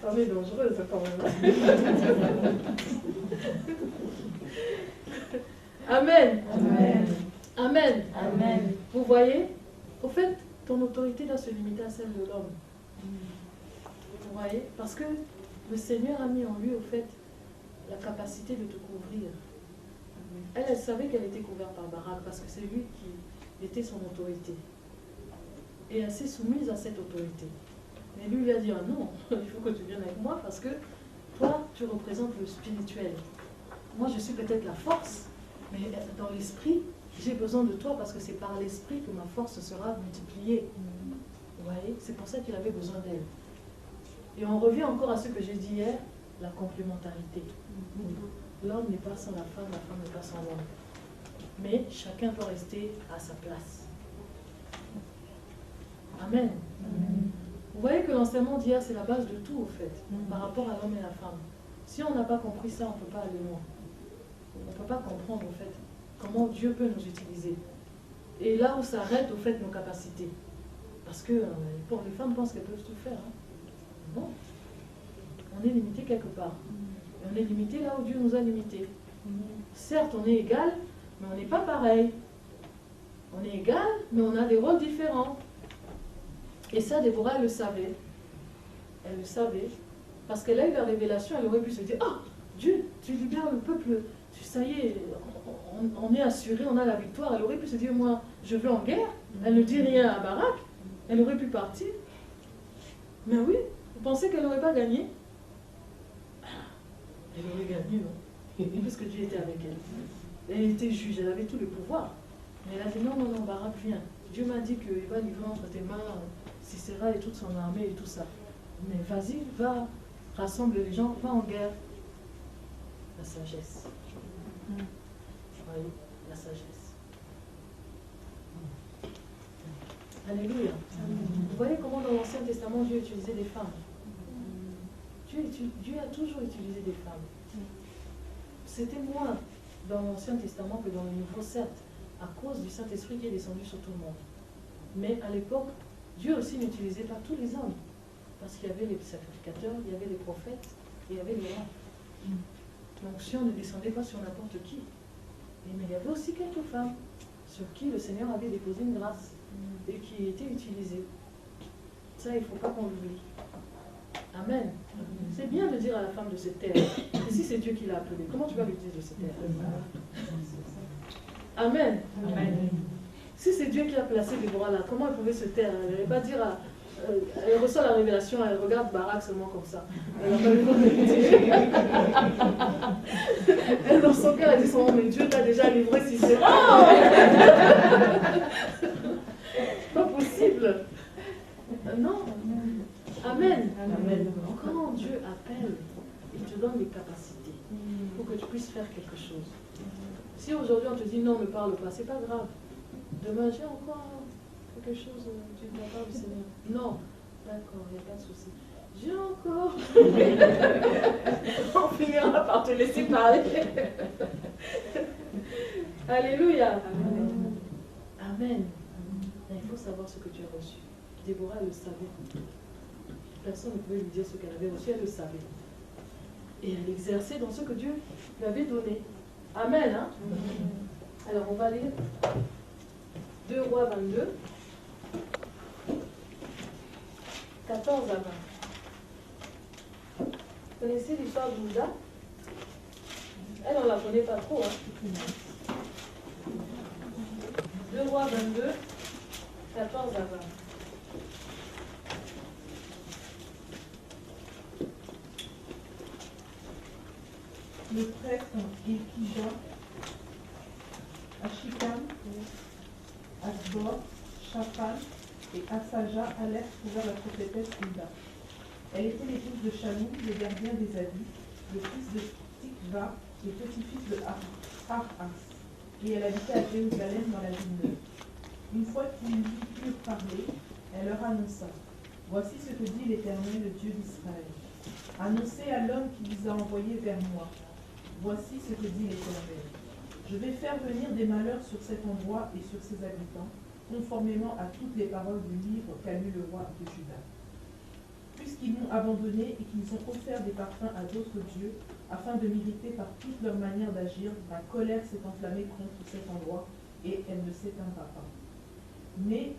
On est dangereuse quand même. Amen. Amen. Amen. Amen. Vous voyez? Au fait, ton autorité doit se limiter à celle de l'homme. Vous voyez? Parce que le Seigneur a mis en lui, au fait, la capacité de te couvrir. Elle savait qu'elle était couverte par Barak parce que c'est lui qui était son autorité. Et elle s'est soumise à cette autorité. Mais lui, il a dit, ah non, il faut que tu viennes avec moi parce que toi, tu représentes le spirituel. Moi, je suis peut-être la force, mais dans l'esprit, j'ai besoin de toi parce que c'est par l'esprit que ma force sera multipliée. Vous voyez? C'est pour ça qu'il avait besoin d'elle. Et on revient encore à ce que j'ai dit hier, la complémentarité. L'homme n'est pas sans la femme n'est pas sans l'homme. Mais chacun doit rester à sa place. Amen. Vous voyez que l'enseignement d'hier, c'est la base de tout, au fait, par rapport à l'homme et la femme. Si on n'a pas compris ça, on ne peut pas aller loin. On ne peut pas comprendre, au fait, comment Dieu peut nous utiliser. Et là où s'arrêtent, au fait, nos capacités. Parce que les femmes pensent qu'elles peuvent tout faire. Hein. Non. On est limité quelque part. Et on est limité là où Dieu nous a limités. Certes, on est égal, mais on n'est pas pareil. On est égal, mais on a des rôles différents. Et ça, Déborah, elle le savait. Elle le savait. Parce qu'elle a eu la révélation, elle aurait pu se dire, ah, Dieu, tu libères le peuple, ça y est, on est assuré, on a la victoire. Elle aurait pu se dire, moi, je vais en guerre. Elle ne dit rien à Barak. Elle aurait pu partir. Mais oui, vous pensez qu'elle n'aurait pas gagné? Elle aurait gagné, non? Puisque Dieu était avec elle. Elle était juge, elle avait tout le pouvoir. Mais elle a dit, non, Barak, viens. Dieu m'a dit qu'il va livrer entre tes mains Sisera et toute son armée et tout ça. Mais vas-y, va, rassemble les gens, va en guerre. La sagesse. Oui, la sagesse. Alléluia. Vous voyez comment dans l'Ancien Testament Dieu utilisait des femmes. Dieu a toujours utilisé des femmes. C'était moins dans l'Ancien Testament que dans le Nouveau, certes, à cause du Saint-Esprit qui est descendu sur tout le monde. Mais à l'époque, Dieu aussi n'utilisait pas tous les hommes. Parce qu'il y avait les sacrificateurs, il y avait les prophètes et il y avait les rois. L'onction ne descendait pas sur n'importe qui. Mais il y avait aussi quelques femmes sur qui le Seigneur avait déposé une grâce et qui étaient utilisées. Ça, il ne faut pas qu'on l'oublie. Amen. C'est bien de dire à la femme de se taire. Et si c'est Dieu qui l'a appelée, comment tu vas lui dire de se taire? Amen. Amen. Si c'est Dieu qui a placé Déborah là, comment elle pouvait se taire? Elle n'allait pas dire à... elle reçoit la révélation, elle regarde Barak seulement comme ça. Elle n'a pas eu le temps de dire. Elle, dans son cœur, elle dit, leçon, mais Dieu t'a déjà livré si c'est pas possible. Non. Amen. Quand Dieu appelle, il te donne les capacités pour que tu puisses faire quelque chose. Si aujourd'hui on te dit non, ne parle pas, c'est pas grave. Demain, j'ai encore quelque chose du papa du Seigneur. Non, d'accord, il n'y a pas de souci. J'ai encore. On finira par te laisser parler. Alléluia. Amen. Il faut savoir ce que tu as reçu. Déborah le savait. Personne ne pouvait lui dire ce qu'elle avait reçu, elle le savait. Et elle exerçait dans ce que Dieu lui avait donné. Amen. Hein? Alors on va lire 2 Rois 22, 14 à 20. Vous connaissez l'histoire de Judas? Elle, on ne la connaît pas trop. Hein? 2 Rois 22, 14 à 20. Le prêtre Ilkija, Achikam, Asbor, Shaphan et Asaja allèrent trouver la prophétesse Hulda. Elle était l'épouse de Shalom, le gardien des habits, le fils de Tikva, le petit-fils de Arhas, et elle habitait à Jérusalem dans la ville neuve. Une fois qu'ils eurent parlé, elle leur annonça: Voici ce que dit l'Éternel, le Dieu d'Israël. Annoncez à l'homme qui vous a envoyé vers moi. Voici ce que dit l'Éternel. Je vais faire venir des malheurs sur cet endroit et sur ses habitants, conformément à toutes les paroles du livre qu'a lu le roi de Juda. Puisqu'ils m'ont abandonné et qu'ils ont offert des parfums à d'autres dieux, afin de m'irriter par toute leur manière d'agir, ma colère s'est enflammée contre cet endroit et elle ne s'éteindra pas. Mais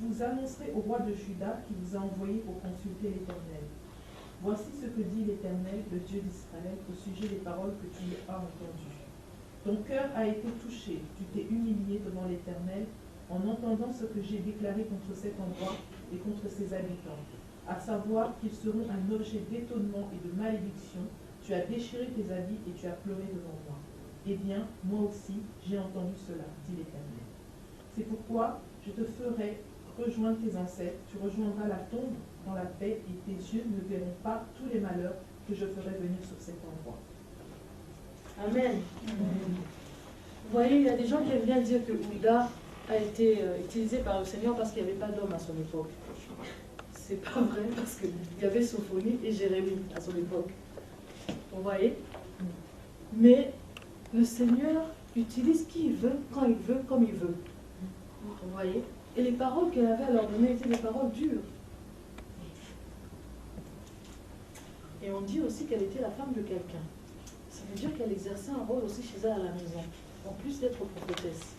vous annoncerez au roi de Juda qui vous a envoyé pour consulter l'Éternel. Voici ce que dit l'Éternel, le Dieu d'Israël, au sujet des paroles que tu as entendues. Ton cœur a été touché, tu t'es humilié devant l'Éternel en entendant ce que j'ai déclaré contre cet endroit et contre ses habitants, à savoir qu'ils seront un objet d'étonnement et de malédiction. Tu as déchiré tes habits et tu as pleuré devant moi. Eh bien, moi aussi, j'ai entendu cela, dit l'Éternel. C'est pourquoi je te ferai rejoindre tes ancêtres, tu rejoindras la tombe dans la paix et tes yeux ne verront pas tous les malheurs que je ferai venir sur cet endroit. Amen. Vous voyez, il y a des gens qui aiment bien dire que Hulda a été utilisée par le Seigneur parce qu'il n'y avait pas d'homme à son époque. C'est pas vrai parce qu'il y avait Sophonie et Jérémie à son époque. Vous voyez? Mais le Seigneur utilise qui il veut, quand il veut, comme il veut. Vous voyez? Et les paroles qu'elle avait à leur donner étaient des paroles dures. Et on dit aussi qu'elle était la femme de quelqu'un. Ça veut dire qu'elle exerçait un rôle aussi chez elle à la maison, en plus d'être prophétesse.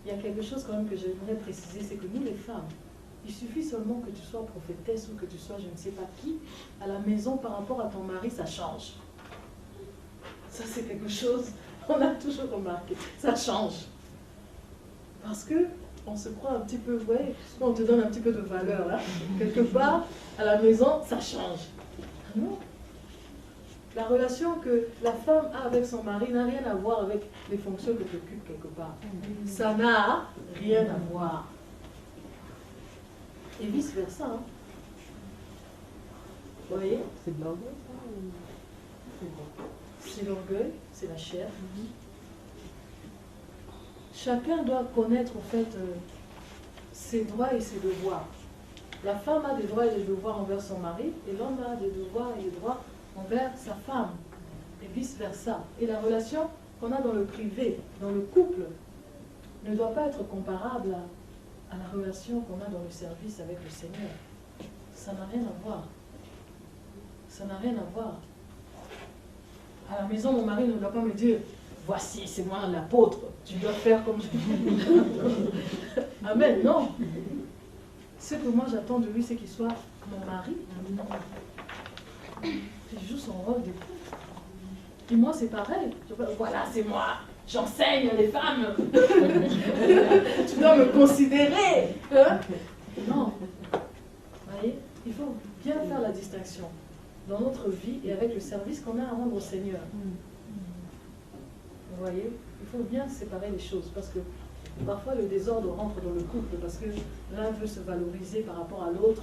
Il y a quelque chose quand même que j'aimerais préciser, c'est que nous les femmes, il suffit seulement que tu sois prophétesse ou que tu sois je ne sais pas qui, à la maison par rapport à ton mari, ça change. Ça c'est quelque chose, on a toujours remarqué, ça change. Parce que on se croit un petit peu, vous voyez, on te donne un petit peu de valeur là, quelque part, à la maison, ça change. Non. La relation que la femme a avec son mari n'a rien à voir avec les fonctions que tu occupes quelque part. Ça n'a rien à voir. Et vice-versa. Hein. Vous voyez? C'est de l'orgueil, ça? C'est l'orgueil, c'est la chair. Chacun doit connaître en fait ses droits et ses devoirs. La femme a des droits et des devoirs envers son mari, et l'homme a des devoirs et des droits envers sa femme, et vice-versa. Et la relation qu'on a dans le privé, dans le couple, ne doit pas être comparable à la relation qu'on a dans le service avec le Seigneur. Ça n'a rien à voir. Ça n'a rien à voir. À la maison, mon mari ne doit pas me dire « Voici, c'est moi l'apôtre, tu dois faire comme je dis. » Amen, non. Ce que moi j'attends de lui, c'est qu'il soit mon mari. Il joue son rôle d'époux. Et moi, c'est pareil. Voilà, c'est moi. J'enseigne les femmes. Tu dois me considérer. Hein? Non. Vous voyez, il faut bien faire la distinction dans notre vie et avec le service qu'on a à rendre au Seigneur. Vous voyez, il faut bien séparer les choses parce que parfois le désordre rentre dans le couple parce que l'un veut se valoriser par rapport à l'autre,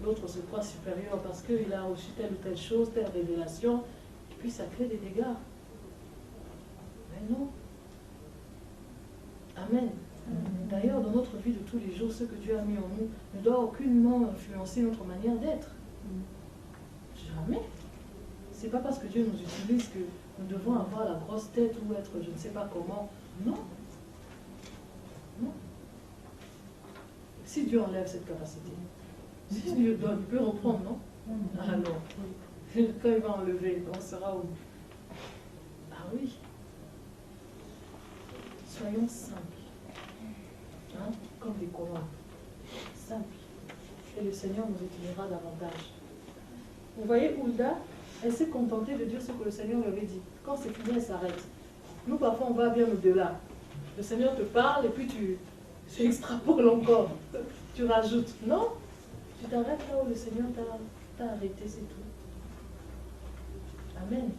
l'autre se croit supérieur parce qu'il a reçu telle ou telle chose, telle révélation, et puis ça crée des dégâts. Mais non. Amen. D'ailleurs, dans notre vie de tous les jours, ce que Dieu a mis en nous ne doit aucunement influencer notre manière d'être. Jamais. C'est pas parce que Dieu nous utilise que nous devons avoir la grosse tête ou être je ne sais pas comment. Non. Non. Si Dieu enlève cette capacité, si Dieu donne, il peut reprendre, non? Alors, quand il va enlever, on sera où? Ah oui. Soyons simples. Hein? Comme des colons. Simples. Et le Seigneur nous utilisera davantage. Vous voyez, Hulda, elle s'est contentée de dire ce que le Seigneur lui avait dit. Quand c'est fini, elle s'arrête. Nous, parfois, on va bien au-delà. Le Seigneur te parle et puis tu extrapoles encore. Tu rajoutes. Non, tu t'arrêtes là où le Seigneur t'a arrêté, c'est tout. Amen.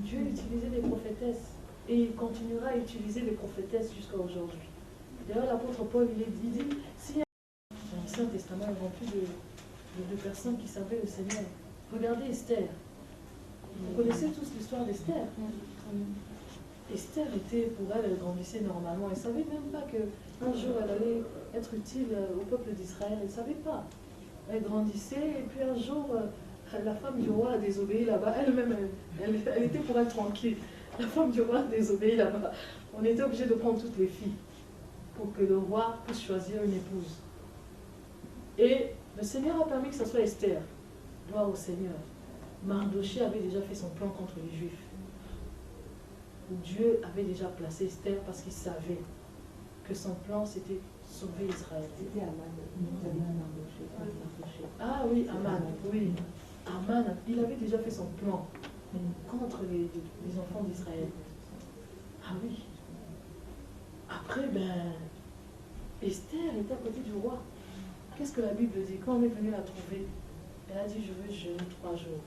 Dieu utilisait des prophétesses et il continuera à utiliser les prophétesses jusqu'à aujourd'hui. D'ailleurs, l'apôtre Paul, il dit, si l'Ancien Testament est rempli de personnes qui savaient le Seigneur. Regardez Esther. Vous connaissez tous l'histoire d'Esther. Esther était, pour elle, elle grandissait normalement. Elle ne savait même pas qu'un jour elle allait être utile au peuple d'Israël. Elle ne savait pas. Elle grandissait et puis un jour, la femme du roi a désobéi là-bas. Elle-même, elle était pour être tranquille. La femme du roi a désobéi là-bas. On était obligé de prendre toutes les filles pour que le roi puisse choisir une épouse. Et le Seigneur a permis que ce soit Esther. Gloire au Seigneur. Mardochée avait déjà fait son plan contre les Juifs. Dieu avait déjà placé Esther parce qu'il savait que son plan c'était sauver Israël. C'était Aman. Ah oui, Aman. Oui. Aman, il avait déjà fait son plan contre les enfants d'Israël. Ah oui. Après, Esther était à côté du roi. Qu'est-ce que la Bible dit? Quand on est venu la trouver, elle a dit, je veux jeûner 3 jours.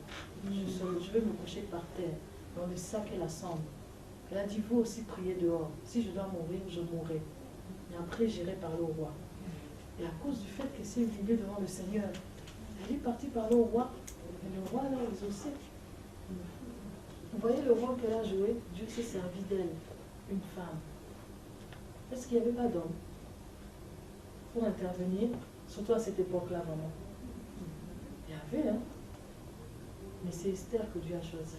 Je vais me coucher par terre, dans le sac et la cendre. Elle a dit, vous aussi priez dehors. Si je dois mourir, je mourrai. Et après, j'irai parler au roi. Et à cause du fait qu'elle s'est humiliée devant le Seigneur, elle est partie parler au roi. Et le roi l'a exaucé. Vous voyez le rôle qu'elle a joué? Dieu s'est servi d'elle, une femme. Est-ce qu'il n'y avait pas d'homme pour intervenir, surtout à cette époque-là, vraiment? Il y avait, hein? Mais c'est Esther que Dieu a choisi.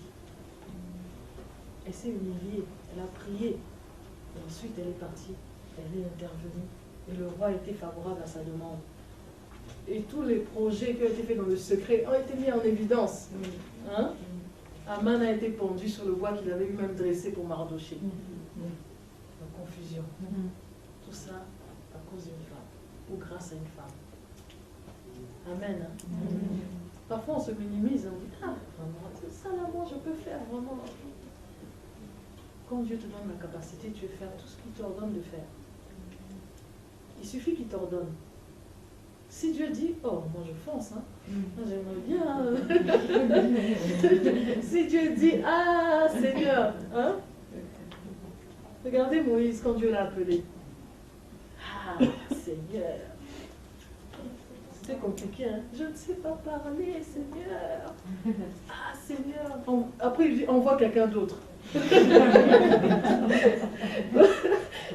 Elle s'est humiliée, elle a prié. Et ensuite, elle est partie, elle est intervenue. Et le roi était favorable à sa demande. Et tous les projets qui ont été faits dans le secret ont été mis en évidence. Hein? Aman a été pendu sur le bois qu'il avait lui-même dressé pour Mardochée. En confusion. Tout ça à cause d'une femme, ou grâce à une femme. Amen. Hein? Parfois on se minimise, on dit, ah, vraiment, c'est ça là, moi je peux faire, vraiment. Quand Dieu te donne la capacité, tu veux faire tout ce qu'il t'ordonne de faire. Il suffit qu'il t'ordonne. Si Dieu dit, oh, moi je fonce, hein. Moi j'aimerais bien. Si Dieu dit, ah, Seigneur, hein. Regardez Moïse quand Dieu l'a appelé. Ah, Seigneur. C'était compliqué, hein. Je ne sais pas parler, Seigneur. Ah, Seigneur. Après, il dit, envoie quelqu'un d'autre.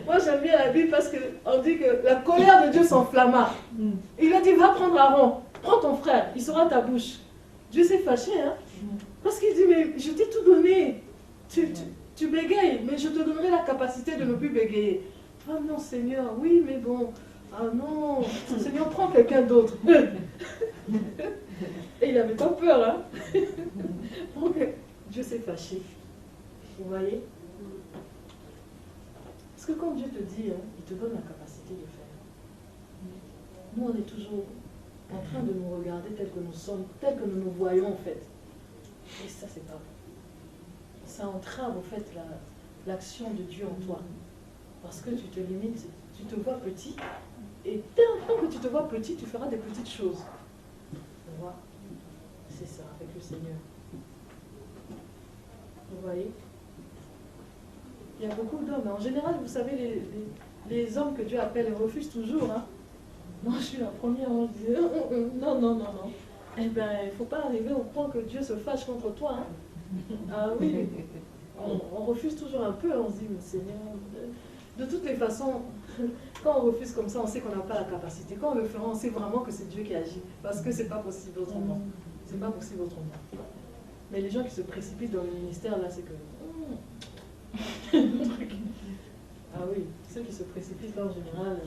Moi, j'aime bien la Bible parce qu'on dit que la colère de Dieu s'enflamma. Il a dit, va prendre Aaron, prends ton frère, il sera ta bouche. Dieu s'est fâché, hein. Parce qu'il dit, mais je t'ai tout donné. Tu bégayes, mais je te donnerai la capacité de ne plus bégayer. Ah non, Seigneur, oui, mais bon. Ah non, Seigneur, prends quelqu'un d'autre. Et il n'avait pas peur, hein. Donc, Dieu s'est fâché. Vous voyez? Parce que quand Dieu te dit, hein, il te donne la capacité de faire. Nous, on est toujours en train de nous regarder tel que nous sommes, tel que nous nous voyons en fait. Et ça, c'est pas bon. Ça entrave en fait l'action de Dieu en toi. Parce que tu te limites, tu te vois petit. Et tant que tu te vois petit, tu feras des petites choses. Tu vois? C'est ça, avec le Seigneur. Vous voyez? Il y a beaucoup d'hommes. En général, vous savez, les hommes que Dieu appelle, ils refusent toujours. Hein. Moi, je suis la première, on dit non, non, non, non. Eh bien, il ne faut pas arriver au point que Dieu se fâche contre toi. Hein. Ah oui, on refuse toujours un peu, on se dit, mais Seigneur, de toutes les façons, quand on refuse comme ça, on sait qu'on n'a pas la capacité. Quand on le fera, on sait vraiment que c'est Dieu qui agit, parce que ce n'est pas possible autrement. C'est pas possible autrement. Mais les gens qui se précipitent dans le ministère, là, c'est que... Ah oui, ceux qui se précipitent là en général,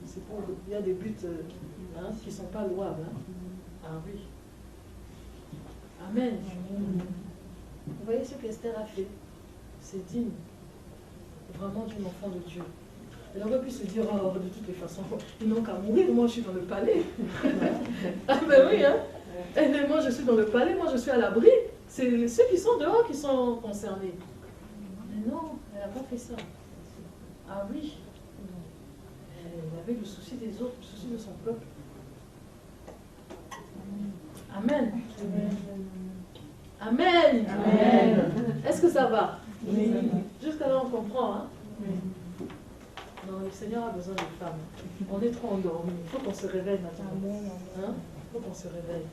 c'est pour, il y a des buts hein, qui ne sont pas louables. Hein. Ah oui. Amen. Vous voyez ce qu'Esther a fait? C'est digne vraiment d'une enfant de Dieu. Elle aurait pu se dire, oh, de toutes les façons, ils n'ont qu'à mourir, moi je suis dans le palais. Ah ben oui, hein. Et moi je suis dans le palais, moi je suis à l'abri. C'est ceux qui sont dehors qui sont concernés. Mais non, elle n'a pas fait ça. Ah oui. Elle avait le souci des autres, le souci de son peuple. Amen. Amen. Amen. Est-ce que ça va? Oui. Jusqu'à là on comprend. Hein? Non, le Seigneur a besoin de femmes. On est trop endormis. Il faut qu'on se réveille maintenant. Hein? Il faut qu'on se réveille.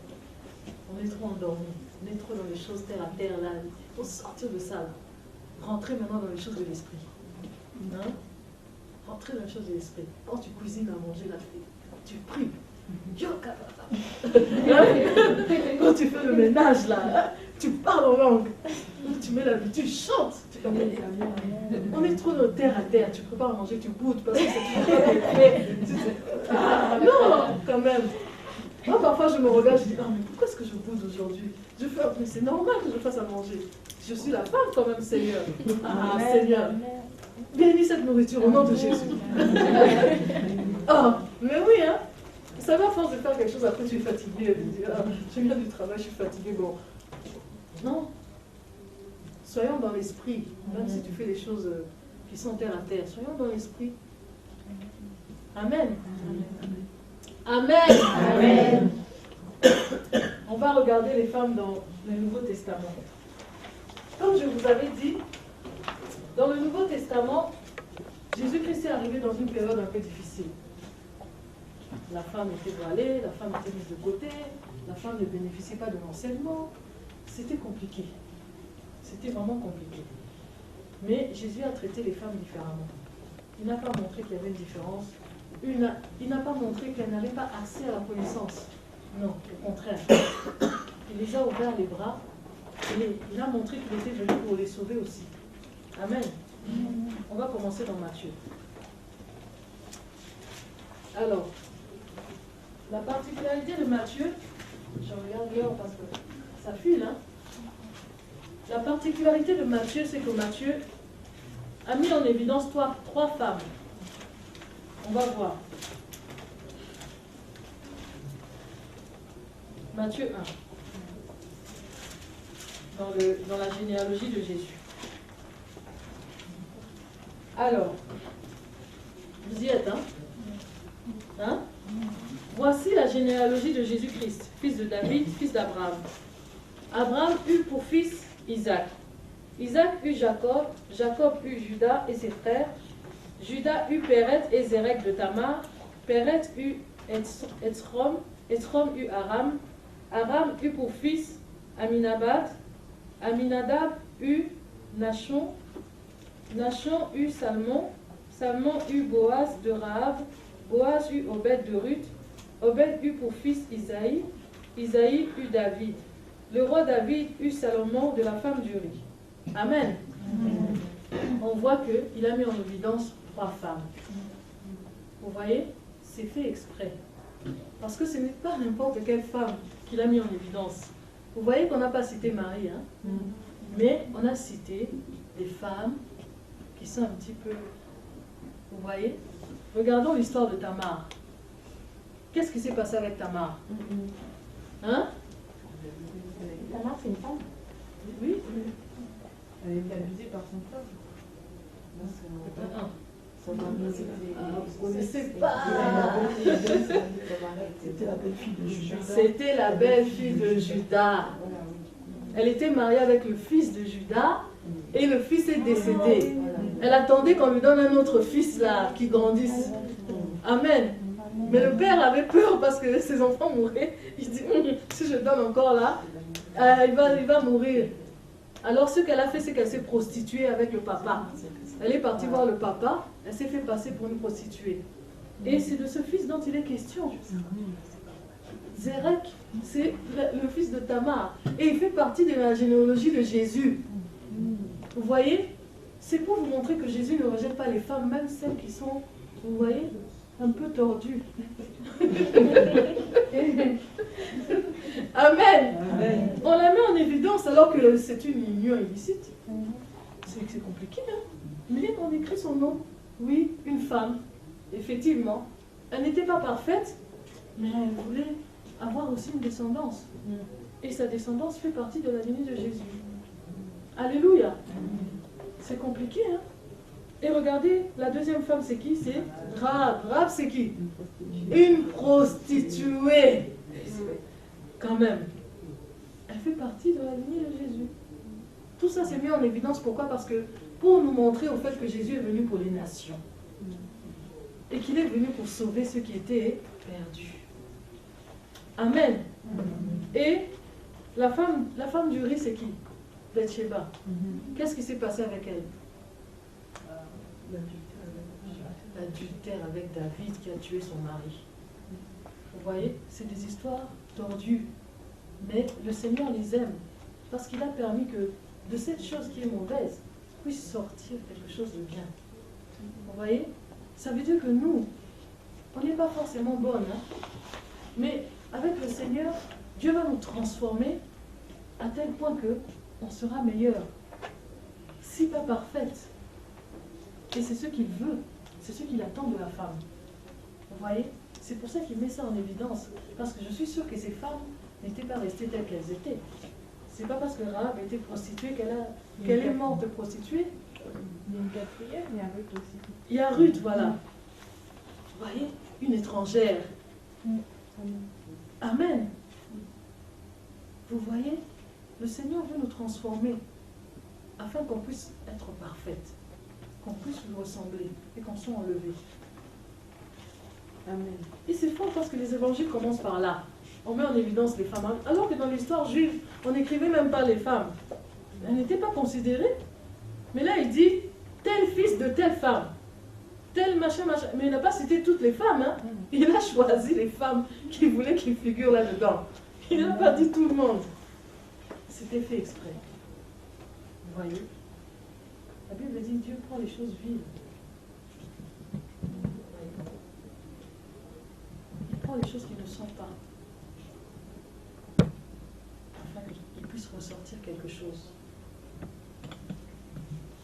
On est trop endormis. On est trop dans les choses terre à terre là. Il faut sortir de ça. Là. Rentrer maintenant dans les choses de l'esprit. Hein? Rentrer dans les choses de l'esprit. Quand tu cuisines à manger là, tu pries. Quand tu fais le ménage là, tu parles en langue. Tu mets la vie, tu chantes. On est trop dans terre à terre. Tu prépares à manger, tu boudes parce que c'est non, quand même. Moi, parfois, je me regarde, je dis, oh, mais pourquoi est-ce que je boude aujourd'hui? Je fais, mais c'est normal que je fasse à manger. Je suis la femme quand même, Seigneur. Ah, Seigneur. Bénis cette nourriture au nom de Jésus. Oh, mais oui, hein. Vous savez, à force de faire quelque chose, après tu es fatigué. Tu dis, ah, je viens du travail, je suis fatigué. Bon. Non. Soyons dans l'esprit. Même si tu fais des choses qui sont terre à terre, soyons dans l'esprit. Amen. Amen. Amen. On va regarder les femmes dans le Nouveau Testament. Comme je vous avais dit, dans le Nouveau Testament, Jésus-Christ est arrivé dans une période un peu difficile. La femme était voilée, la femme était mise de côté, la femme ne bénéficiait pas de l'enseignement. C'était compliqué. C'était vraiment compliqué. Mais Jésus a traité les femmes différemment. Il n'a pas montré qu'il y avait une différence. Il n'a pas montré qu'elles n'avaient pas accès à la connaissance. Non, au contraire. Il les a ouverts les bras. Et il a montré qu'il était venu pour les sauver aussi. Amen. On va commencer dans Matthieu. Alors, la particularité de Matthieu, je regarde l'heure parce que ça file, hein. La particularité de Matthieu, c'est que Matthieu a mis en évidence trois femmes. On va voir. Matthieu 1. Dans la généalogie de Jésus. Alors, vous y êtes, hein? Hein? Voici la généalogie de Jésus-Christ, fils de David, fils d'Abraham. Abraham eut pour fils Isaac. Isaac eut Jacob, Jacob eut Judas et ses frères. Judas eut Péret et Zérec de Tamar. Péret eut Etzrom, Etzrom eut Aram. Aram eut pour fils Aminadab. Aminadab eut Nachon. Nachon eut Salmon. Salmon eut Boaz de Rahab. Boaz eut Obed de Ruth. Obed eut pour fils Isaïe. Isaïe eut David. Le roi David eut Salomon de la femme d'Uri. Amen. On voit qu'il a mis en évidence 3 femmes. Vous voyez, c'est fait exprès. Parce que ce n'est pas n'importe quelle femme qu'il a mis en évidence. Vous voyez qu'on n'a pas cité Marie, hein? Mais on a cité des femmes qui sont un petit peu... Vous voyez? Regardons l'histoire de Tamar. Qu'est-ce qui s'est passé avec Tamar? Hein? Tamar, c'est une femme? Oui. Elle a été abusée par son frère. Vous ne connaissez pas. C'était la belle-fille de Judas. C'était la belle-fille de Judas. Elle était mariée avec le fils de Judas et le fils est décédé. Elle attendait qu'on lui donne un autre fils là, qui grandisse. Amen. Mais le père avait peur parce que ses enfants mouraient. Il dit, si je donne encore là, il va mourir. Alors ce qu'elle a fait, c'est qu'elle s'est prostituée avec le papa. Elle est partie voir le papa, elle s'est fait passer pour une prostituée. Et c'est de ce fils dont il est question. Zérek, c'est le fils de Tamar. Et il fait partie de la généalogie de Jésus. Vous voyez? C'est pour vous montrer que Jésus ne rejette pas les femmes, même celles qui sont, vous voyez, un peu tordues. Amen. Amen. On la met en évidence alors que c'est une union illicite. C'est compliqué, hein? Mais on écrit son nom. Oui, une femme. Effectivement. Elle n'était pas parfaite, mais elle voulait avoir aussi une descendance. Et sa descendance fait partie de la lignée de Jésus. Alléluia. C'est compliqué, hein? Et regardez, la deuxième femme, c'est qui? C'est Rahab. Rahab, c'est qui? Une prostituée. Quand même. Elle fait partie de la lignée de Jésus. Tout ça, c'est mis en évidence. Pourquoi? Parce que pour nous montrer au fait que Jésus est venu pour les nations. Et qu'il est venu pour sauver ceux qui étaient perdus. Amen. Et la femme du riz, c'est qui? Bathsheba. Qu'est-ce qui s'est passé avec elle? L'adultère avec David qui a tué son mari. Vous voyez, c'est des histoires tordues. Mais le Seigneur les aime parce qu'il a permis que de cette chose qui est mauvaise puisse sortir quelque chose de bien. Vous voyez? Ça veut dire que nous, on n'est pas forcément bonnes, hein? Mais avec le Seigneur, Dieu va nous transformer à tel point que on sera meilleur. Si pas parfaite. Et c'est ce qu'il veut. C'est ce qu'il attend de la femme. Vous voyez? C'est pour ça qu'il met ça en évidence. Parce que je suis sûre que ces femmes n'étaient pas restées telles qu'elles étaient. C'est pas parce que Rahab était prostituée qu'elle est morte de prostituée. Il y a une quatrième, il y a Ruth aussi. Il y a Ruth, voilà. Vous voyez? Une étrangère. Amen. Vous voyez? Le Seigneur veut nous transformer afin qu'on puisse être parfaite, qu'on puisse lui ressembler et qu'on soit enlevé. Amen. Et c'est fort parce que les évangiles commencent par là. On met en évidence les femmes. Alors que dans l'histoire juive, on n'écrivait même pas les femmes. Elles n'étaient pas considérées. Mais là, il dit, tel fils de telle femme, tel machin, machin. Mais il n'a pas cité toutes les femmes. Hein? Il a choisi les femmes qui voulaient qu'il figure là-dedans. Il n'a pas dit tout le monde. C'était fait exprès. Vous voyez? La Bible dit, Dieu prend les choses vives. Il prend les choses qui ne sont pas. Afin qu'il puisse ressortir quelque chose.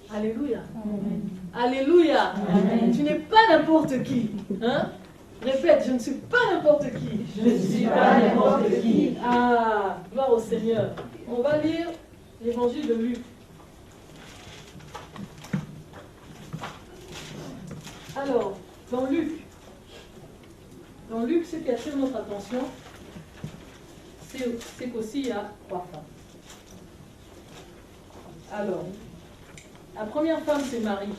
Alléluia. Amen. Alléluia. Amen. Tu n'es pas n'importe qui. Hein? Répète, je ne suis pas n'importe qui. Je ne suis pas n'importe qui. Ah, gloire au Seigneur. On va lire l'évangile de Luc. Alors, dans Luc, ce qui attire notre attention, c'est qu'aussi il y a 3 femmes. Alors, la première femme, c'est Marie.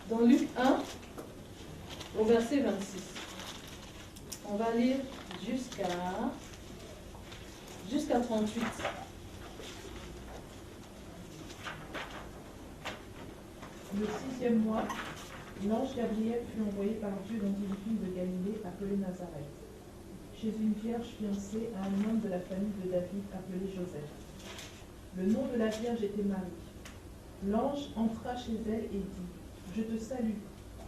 Dans Luc 1, au verset 26. On va lire jusqu'à 38. Le 6e mois, l'ange Gabriel fut envoyé par Dieu dans une ville de Galilée appelée Nazareth, chez une vierge fiancée à un homme de la famille de David appelé Joseph. Le nom de la vierge était Marie. L'ange entra chez elle et dit, « Je te salue,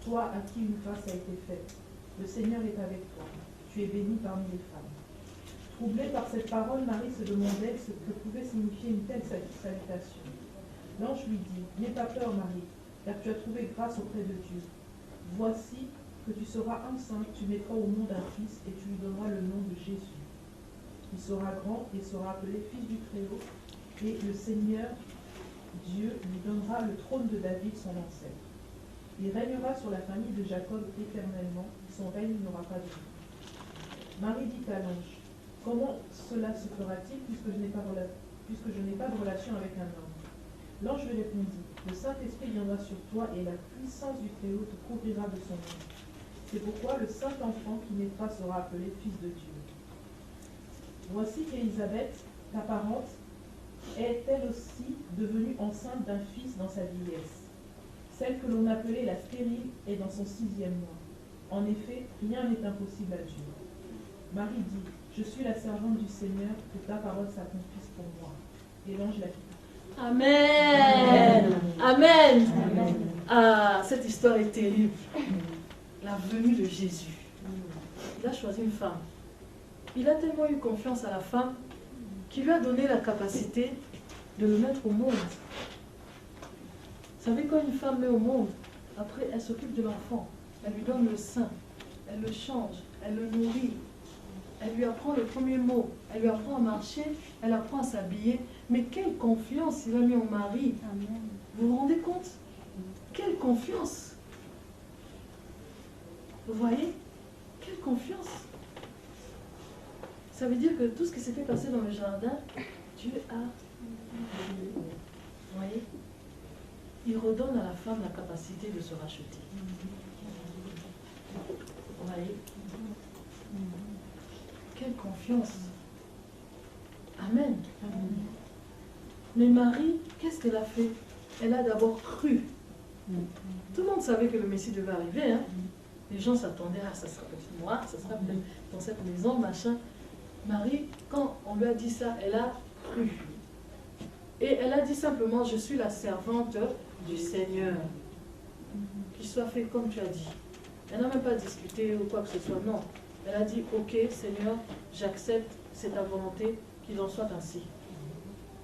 toi à qui une grâce a été faite. Le Seigneur est avec toi. Tu es bénie parmi les femmes. » Troublée par cette parole, Marie se demandait ce que pouvait signifier une telle salutation. L'ange lui dit, « N'aie pas peur, Marie, car tu as trouvé grâce auprès de Dieu. Voici que tu seras enceinte, tu mettras au monde un fils et tu lui donneras le nom de Jésus. Il sera grand et sera appelé Fils du Très-Haut, et le Seigneur Dieu lui donnera le trône de David, son ancêtre. Il régnera sur la famille de Jacob éternellement, son règne n'aura pas de fin. » Marie dit à l'ange, « comment cela se fera-t-il puisque je n'ai pas de relation avec un homme? L'ange lui répondit, le Saint-Esprit viendra sur toi et la puissance du Très-Haut te couvrira de son nom. C'est pourquoi le saint enfant qui naîtra sera appelé Fils de Dieu. Voici qu'Élisabeth, ta parente, est elle aussi devenue enceinte d'un fils dans sa vieillesse. Celle que l'on appelait la stérile est dans son 6e mois. En effet, rien n'est impossible à Dieu. Marie dit, je suis la servante du Seigneur, que ta parole s'accomplisse pour moi. Et l'ange la quitta. Amen. Amen. Ah, cette histoire est terrible. La venue de Jésus. Il a choisi une femme. Il a tellement eu confiance à la femme qu'il lui a donné la capacité de le mettre au monde. Vous savez, quand une femme met au monde, après elle s'occupe de l'enfant, elle lui donne le sein, elle le change, elle le nourrit, elle lui apprend le premier mot, elle lui apprend à marcher, elle apprend à s'habiller. Mais quelle confiance il a mis au mari. Amen. Vous vous rendez compte? Quelle confiance. Vous voyez? Quelle confiance. Ça veut dire que tout ce qui s'était passé dans le jardin, Dieu a... Vous voyez? Il redonne à la femme la capacité de se racheter. Vous voyez? Quelle confiance. Amen. Mais Marie, qu'est-ce qu'elle a fait? Elle a d'abord cru. Tout le monde savait que le Messie devait arriver. Hein? Les gens s'attendaient, ah, ça sera peut-être moi, ça sera peut-être dans cette maison, machin. Marie, quand on lui a dit ça, elle a cru. Et elle a dit simplement, je suis la servante du Seigneur. Qu'il soit fait comme tu as dit. Elle n'a même pas discuté ou quoi que ce soit, non. Elle a dit, ok Seigneur, j'accepte, c'est ta volonté, qu'il en soit ainsi.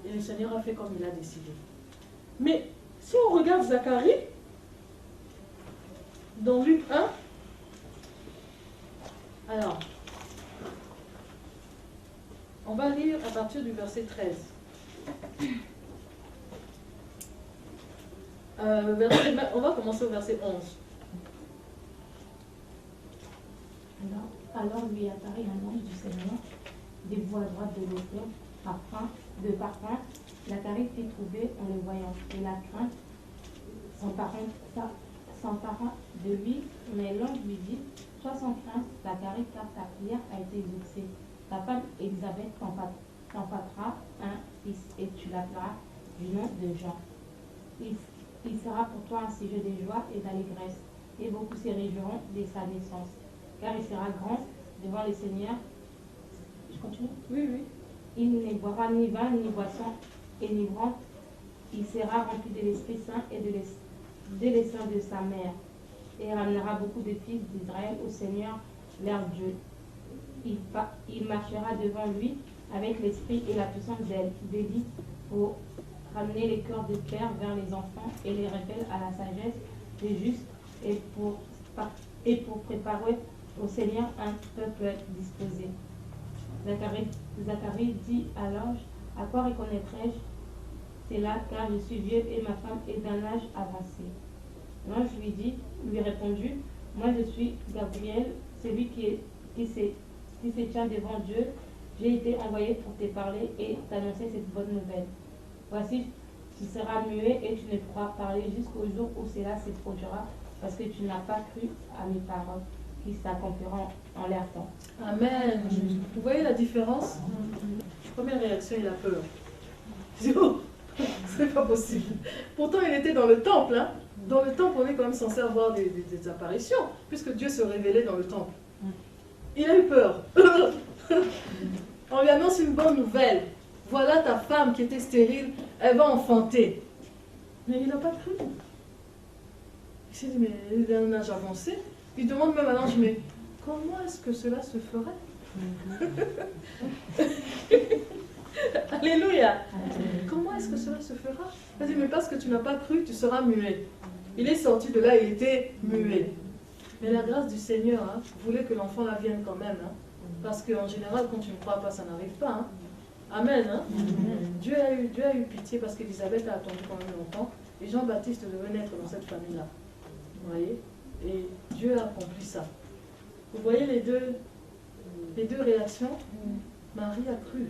Et le Seigneur a fait comme il a décidé. Mais si on regarde Zacharie, dans Luc 1, alors, on va lire à partir du verset 13. On va commencer au verset 11. Alors lui apparut un ange du Seigneur, des voix droites de l'autel, parfum. Zacharie fut trouvé en le voyant, et la crainte s'empara de lui, mais l'ange lui dit, sois sans crainte, Zacharie, car ta prière a été exaucée. Ta femme Élisabeth t'enfantera un fils, et tu l'appelleras du nom de Jean. Il sera pour toi un sujet de joie et d'allégresse, et beaucoup se réjouiront de sa naissance, car il sera grand devant le Seigneur. Je continue? Oui, oui. Il ne boira ni vin, ni boisson enivrante. Il sera rempli de l'Esprit Saint et de l'essence de sa mère, et ramènera beaucoup de fils d'Israël au Seigneur, leur Dieu. Il marchera devant lui avec l'esprit et la puissance d'Élie pour ramener les cœurs des pères vers les enfants et les révéler à la sagesse des justes et pour préparer au Seigneur un peuple disposé. Zacharie dit à l'ange, à quoi reconnaîtrai-je cela, car je suis vieux et ma femme est d'un âge avancé. L'ange lui répondit, moi je suis Gabriel, celui qui se tient devant Dieu. J'ai été envoyé pour te parler et t'annoncer cette bonne nouvelle. Voici, tu seras muet et tu ne pourras parler jusqu'au jour où cela se produira, parce que tu n'as pas cru à mes paroles qui s'accompliront en leur temps. Amen. Vous voyez la différence? Première réaction, il a peur. Il dit, oh, c'est pas possible. Pourtant, il était dans le temple. Hein? Dans le temple, on est quand même censé avoir des apparitions, puisque Dieu se révélait dans le temple. Il a eu peur. On lui annonce une bonne nouvelle. Voilà ta femme qui était stérile, elle va enfanter. Mais il n'a pas cru. Il s'est dit, mais il a un âge avancé. Il demande même à l'ange, mais comment est-ce que cela se ferait? Alléluia. Comment est-ce que cela se fera? Il a dit, mais parce que tu n'as pas cru, tu seras muet. Il est sorti de là, il était muet. Mais la grâce du Seigneur voulait que l'enfant la vienne quand même. Parce qu'en général, quand tu ne crois pas, ça n'arrive pas. Amen. Dieu a eu pitié parce qu'Élisabeth a attendu quand même longtemps. Et Jean-Baptiste devait naître dans cette famille-là. Vous voyez? Et Dieu a accompli ça. Vous voyez les deux réactions? Marie a cru.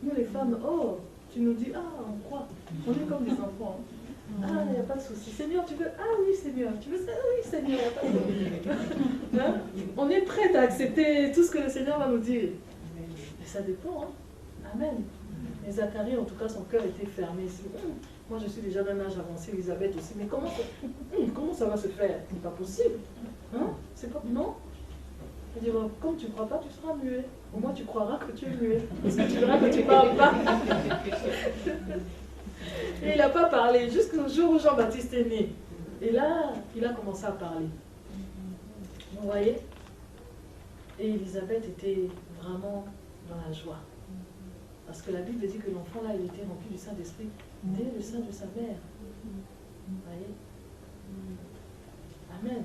Nous les femmes, oh, tu nous dis, ah, on croit. On est comme des enfants. Ah, il n'y a pas de souci. Seigneur, tu veux? Ah oui, Seigneur. Tu veux ça? Oui, Seigneur, il n'y a pas de souci. Hein? On est prêts à accepter tout ce que le Seigneur va nous dire. Mais ça dépend. Hein? Amen. Mais Zacharie, en tout cas, son cœur était fermé. Moi, je suis déjà d'un âge avancé, Elisabeth aussi. Mais comment ça va se faire? C'est pas possible. Hein? C'est pas... Non. Il dit, bon, comme tu ne crois pas, tu seras muet. Au moins, tu croiras que tu es muet. Parce que tu verras que tu ne parles pas. Et il n'a pas parlé jusqu'au jour où Jean-Baptiste est né. Et là, il a commencé à parler. Vous voyez? Et Elisabeth était vraiment dans la joie. Parce que la Bible dit que l'enfant là, il était rempli du Saint-Esprit dès le sein de sa mère. Vous voyez? Amen.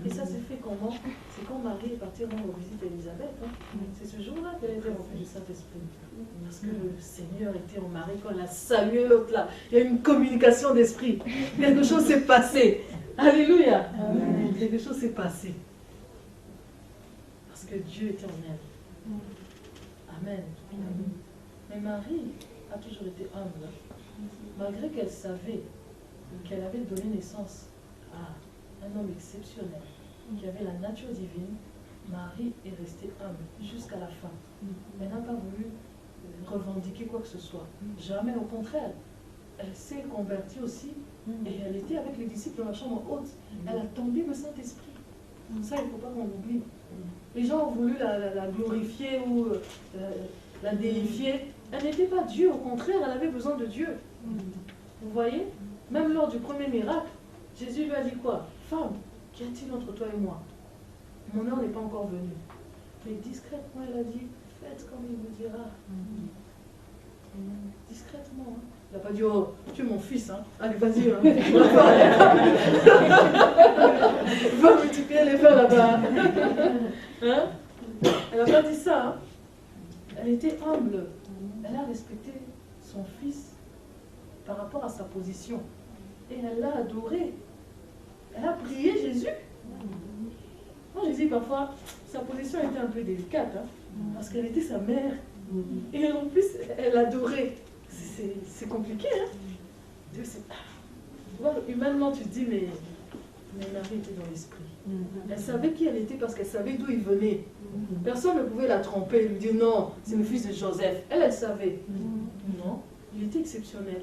Et ça s'est fait comment? C'est quand Marie est partie rendre visite à Elisabeth. Hein? C'est ce jour-là qu'elle a été remplie du Saint-Esprit. Parce que le Seigneur était en Marie quand elle a salué l'autre là. Il y a eu une communication d'esprit. Quelque chose s'est passé. Alléluia. Amen. Quelque chose s'est passé. Parce que Dieu était en elle. Amen. Mais Marie a toujours été humble. Malgré qu'elle savait qu'elle avait donné naissance à un homme exceptionnel, qui avait la nature divine, Marie est restée humble jusqu'à la fin. Elle n'a pas voulu revendiquer quoi que ce soit. Jamais, au contraire. Elle s'est convertie aussi et elle était avec les disciples dans la chambre haute. Elle attendait le Saint-Esprit. Ça, il ne faut pas qu'on l'oublie. Les gens ont voulu la glorifier ou la déifier. Elle n'était pas Dieu, au contraire, elle avait besoin de Dieu. Vous voyez? Même lors du premier miracle, Jésus lui a dit quoi? Femme, qu'y a-t-il entre toi et moi? Mon heure n'est pas encore venue. Mais discrètement, elle a dit, faites comme il vous dira. Discrètement. Hein. Il n'a pas dit, oh, tu es mon fils. Hein. Allez, vas-y. Hein. Va multiplier les fleurs là-bas. Hein? Elle n'a pas dit ça. Hein. Elle était humble. Elle a respecté son fils par rapport à sa position. Et elle l'a adoré. Elle a prié Jésus. Moi, Jésus, parfois, sa position était un peu délicate, hein, parce qu'elle était sa mère. Et en plus, elle adorait. C'est compliqué, hein. Dieu, c'est... Voilà, humainement, tu te dis, mais Marie était dans l'esprit. Elle savait qui elle était parce qu'elle savait d'où il venait. Personne ne pouvait la tromper, lui dire, non, c'est le fils de Joseph. Elle savait. Non, il était exceptionnel.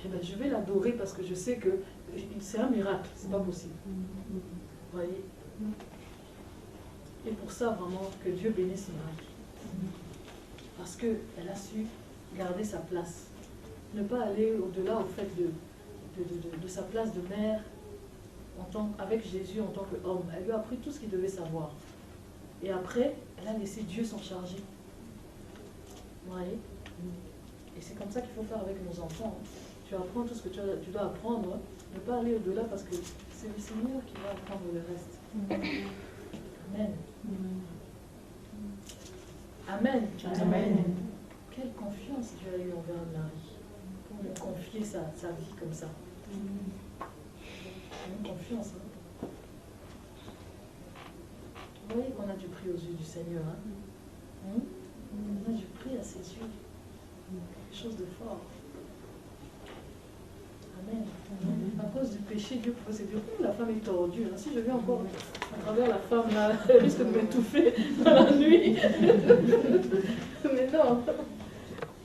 Eh bien, je vais l'adorer parce que je sais que c'est un miracle, c'est pas possible. Vous voyez? Et pour ça, vraiment, que Dieu bénisse Marie. Parce qu'elle a su garder sa place. Ne pas aller au-delà, au fait, de sa place de mère avec Jésus en tant qu'homme. Elle lui a appris tout ce qu'il devait savoir. Et après, elle a laissé Dieu s'en charger. Vous voyez? Et c'est comme ça qu'il faut faire avec nos enfants. Hein. Tu apprends tout ce que tu dois apprendre. Hein. Ne pas aller au-delà parce que c'est le Seigneur qui va apprendre le reste. Amen. Amen. Amen. Quelle confiance Dieu a eu envers Marie pour lui confier sa vie comme ça. Une confiance. Hein. Vous voyez qu'on a du prix aux yeux du Seigneur. Hein? On a du prix à ses yeux. Quelque chose de fort. Amen. À cause du péché, Dieu pouvait se dire, la femme est tordue. Hein. Si je viens encore à travers la femme, là, elle risque de m'étouffer dans la nuit. Mais non.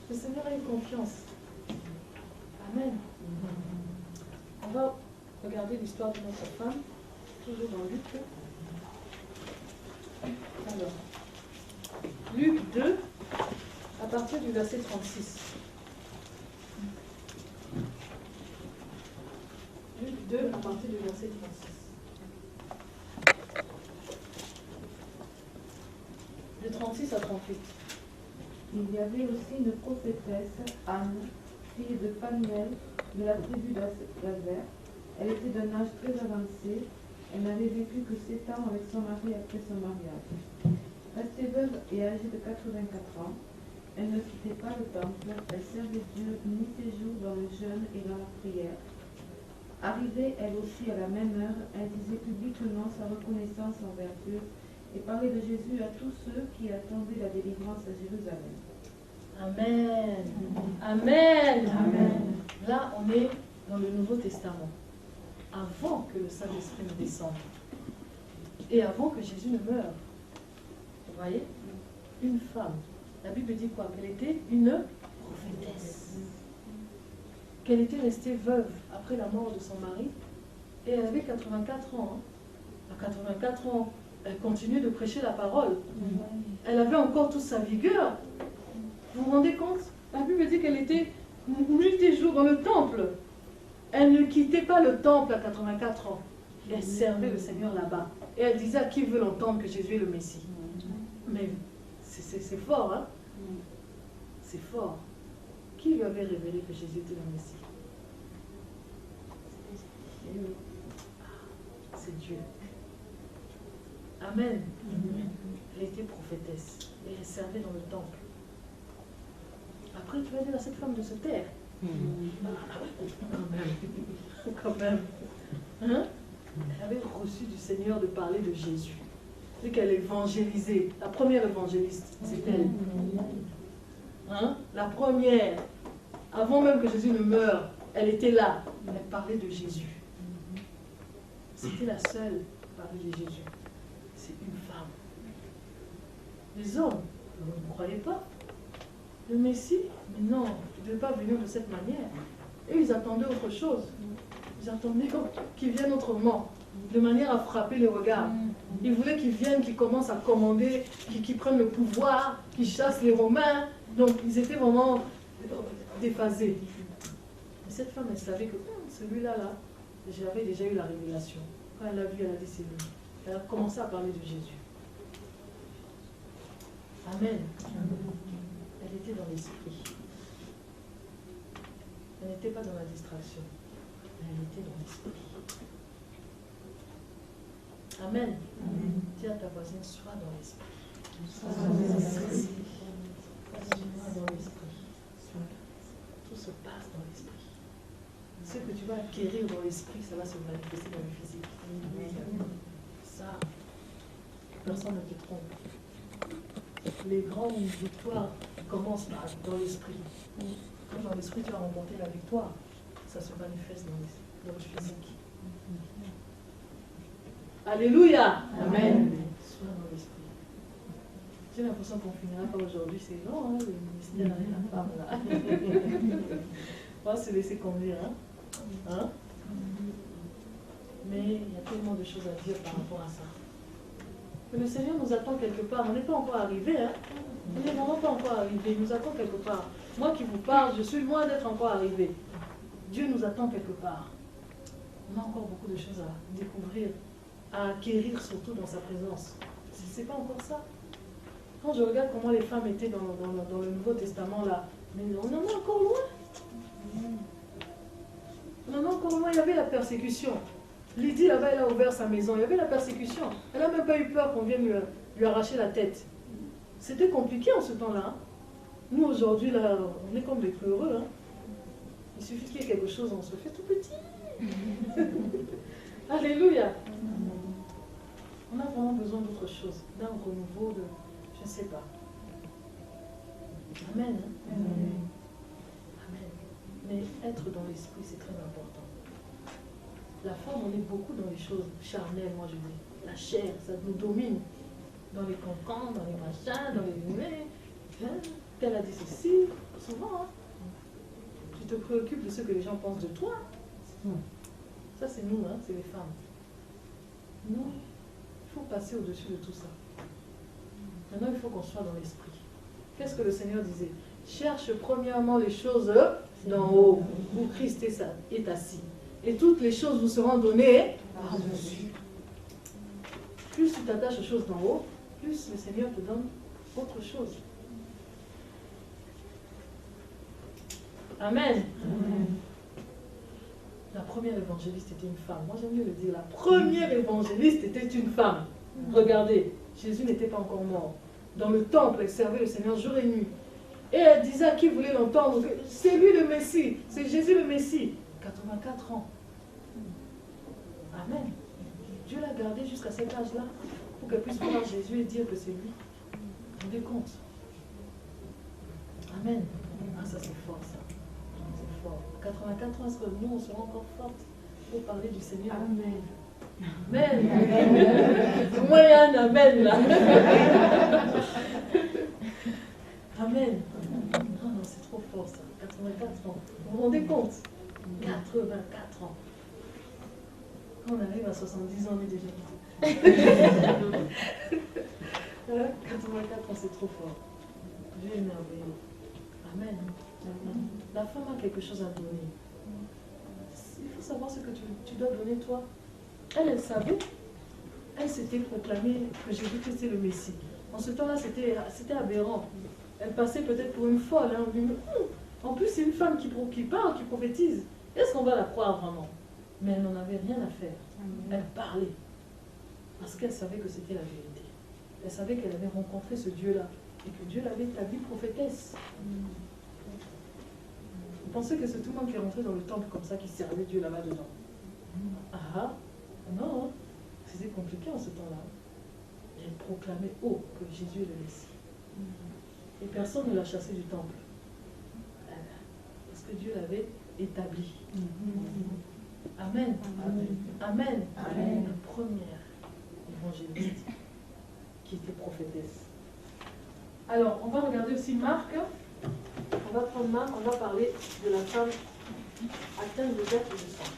Le Seigneur a eu confiance. Amen. On va regarder l'histoire de notre femme, toujours dans Luc. Alors, Luc 2, à partir du verset 36. Luc 2, à partir du verset 36. De 36 à 38. Il y avait aussi une prophétesse, Anne, fille de Phanuel, de la tribu d'Aser. Elle était d'un âge très avancé. Elle n'avait vécu que 7 ans avec son mari après son mariage. Restée veuve et âgée de 84 ans, elle ne quittait pas le temple. Elle servait Dieu nuit et jour dans le jeûne et dans la prière. Arrivée elle aussi à la même heure, elle disait publiquement sa reconnaissance envers Dieu et parler de Jésus à tous ceux qui attendaient la délivrance à Jérusalem. Amen. Amen. Amen. Là, on est dans le Nouveau Testament. Avant que le Saint-Esprit ne descende. Et avant que Jésus ne meure. Vous voyez? Une femme. La Bible dit quoi? Qu'elle était une prophétesse. Qu'elle était restée veuve après la mort de son mari. Et elle avait 84 ans. À 84 ans, elle continuait de prêcher la parole. Elle avait encore toute sa vigueur. Vous vous rendez compte? La Bible dit qu'elle était nuit et jour dans le temple. Elle ne quittait pas le temple à 84 ans. Et elle servait le Seigneur là-bas. Et elle disait à qui veut l'entendre que Jésus est le Messie. Mais c'est fort, hein? C'est fort. Qui lui avait révélé que Jésus était le Messie? C'est Dieu. Amen. Elle était prophétesse. Et elle servait dans le temple. Après, tu vas dire à cette femme de se taire. Quand même. Hein? Elle avait reçu du Seigneur de parler de Jésus. C'est qu'elle évangélisait. La première évangéliste, c'est elle. Hein? La première. Avant même que Jésus ne meure, elle était là. Elle parlait de Jésus. C'était la seule à parler de Jésus. C'est une femme. Les hommes, vous ne croyez pas? Le Messie, mais non, il ne devait pas venir de cette manière. Et ils attendaient autre chose. Ils attendaient qu'il vienne autrement, de manière à frapper les regards. Ils voulaient qu'il vienne, qu'il commence à commander, qu'il prenne le pouvoir, qu'il chasse les Romains. Donc ils étaient vraiment déphasés. Mais cette femme, elle savait que celui-là, j'avais déjà eu la révélation. Quand elle l'a vu, elle a dit c'est lui. Elle a commencé à parler de Jésus. Amen. Elle était dans l'esprit. Elle n'était pas dans la distraction. Elle était dans l'esprit. Amen. Dis à ta voisine, sois dans l'esprit. Sois dans l'esprit. Tout se passe dans l'esprit. Ce que tu vas acquérir dans l'esprit, ça va se manifester dans le physique. Ça, personne ne te trompe. Les grandes victoires commencent dans l'esprit. Quand dans l'esprit tu as remporté la victoire, ça se manifeste dans le physique. Alléluia. Amen. Sois dans l'esprit. J'ai l'impression qu'on finira pas aujourd'hui, c'est long, hein, le ministère de la femme là. On va se laisser conduire, hein? Mais il y a tellement de choses à dire par rapport à ça. Mais le Seigneur nous attend quelque part. On n'est pas encore arrivé, hein? On n'est vraiment pas encore arrivé. Il nous attend quelque part. Moi qui vous parle, je suis loin d'être encore arrivé. Dieu nous attend quelque part. On a encore beaucoup de choses à découvrir, à acquérir, surtout dans sa présence. C'est pas encore ça. Quand je regarde comment les femmes étaient dans le Nouveau Testament, là, mais on en est encore loin. On en est encore loin. Il y avait la persécution. Lydie, là-bas, elle a ouvert sa maison. Il y avait la persécution. Elle n'a même pas eu peur qu'on vienne lui arracher la tête. C'était compliqué en ce temps-là. Hein. Nous, aujourd'hui, là, on est comme des peureux. Hein. Il suffit qu'il y ait quelque chose, on se fait tout petit. Alléluia. On a vraiment besoin d'autre chose, d'un renouveau, de... je ne sais pas. Amen. Hein? Amen. Amen. Mais être dans l'esprit, c'est très important. La femme, on est beaucoup dans les choses charnelles, moi je dis. La chair, ça nous domine. Dans les cancans, dans les machins, dans les... Hein? Elle a dit ceci, souvent. Hein? Tu te préoccupes de ce que les gens pensent de toi. Ça, c'est nous, hein? C'est les femmes. Non, il faut passer au-dessus de tout ça. Maintenant, il faut qu'on soit dans l'esprit. Qu'est-ce que le Seigneur disait? Cherche premièrement les choses d'en haut, où Christ est assis. Et toutes les choses vous seront données par-dessus. Plus tu t'attaches aux choses d'en haut, plus le Seigneur te donne autre chose. Amen. Amen. La première évangéliste était une femme. Moi, j'aime mieux le dire. La première évangéliste était une femme. Regardez, Jésus n'était pas encore mort. Dans le temple, elle servait le Seigneur jour et nuit. Et elle disait à qui voulait l'entendre, c'est lui le Messie, c'est Jésus le Messie. 84 ans. Amen. Dieu l'a gardé jusqu'à cet âge-là. pour qu'elle puisse voir Jésus et dire que c'est lui. Vous vous rendez compte? Amen. Ah, ça c'est fort, ça. C'est fort. À 84 ans, est-ce que nous, on sera encore fortes pour parler du Seigneur? Amen. Amen. Au moins, il y a un amen là. Amen. Ah non, c'est trop fort ça. 84 ans. Vous vous rendez compte? 84 ans. Quand on arrive à 70 ans, on est déjà quitté. 84 ans, c'est trop fort. Dieu est merveilleux. Amen. La femme a quelque chose à donner. Il faut savoir ce que tu dois donner toi. Elle savait. Elle s'était proclamée que Jésus-Christ était le Messie. En ce temps-là, c'était aberrant. Elle passait peut-être pour une folle. Hein. En plus, c'est une femme qui parle, qui prophétise. Est-ce qu'on va la croire vraiment? Mais elle n'en avait rien à faire. Elle parlait. Parce qu'elle savait que c'était la vérité. Elle savait qu'elle avait rencontré ce Dieu-là. Et que Dieu l'avait établie prophétesse. Vous pensez que c'est tout le monde qui est rentré dans le temple comme ça, qui servait Dieu là-bas dedans? Ah non, hein. C'était compliqué en ce temps-là. Et elle proclamait haut que Jésus est le Messie. Et personne ne l'a chassé du temple. Parce que Dieu l'avait établi. Amen. Amen. Amen. Amen. La première évangéliste qui était prophétesse. Alors, on va regarder aussi Marc. On va prendre Marc, on va parler de la femme atteinte de perte de sang.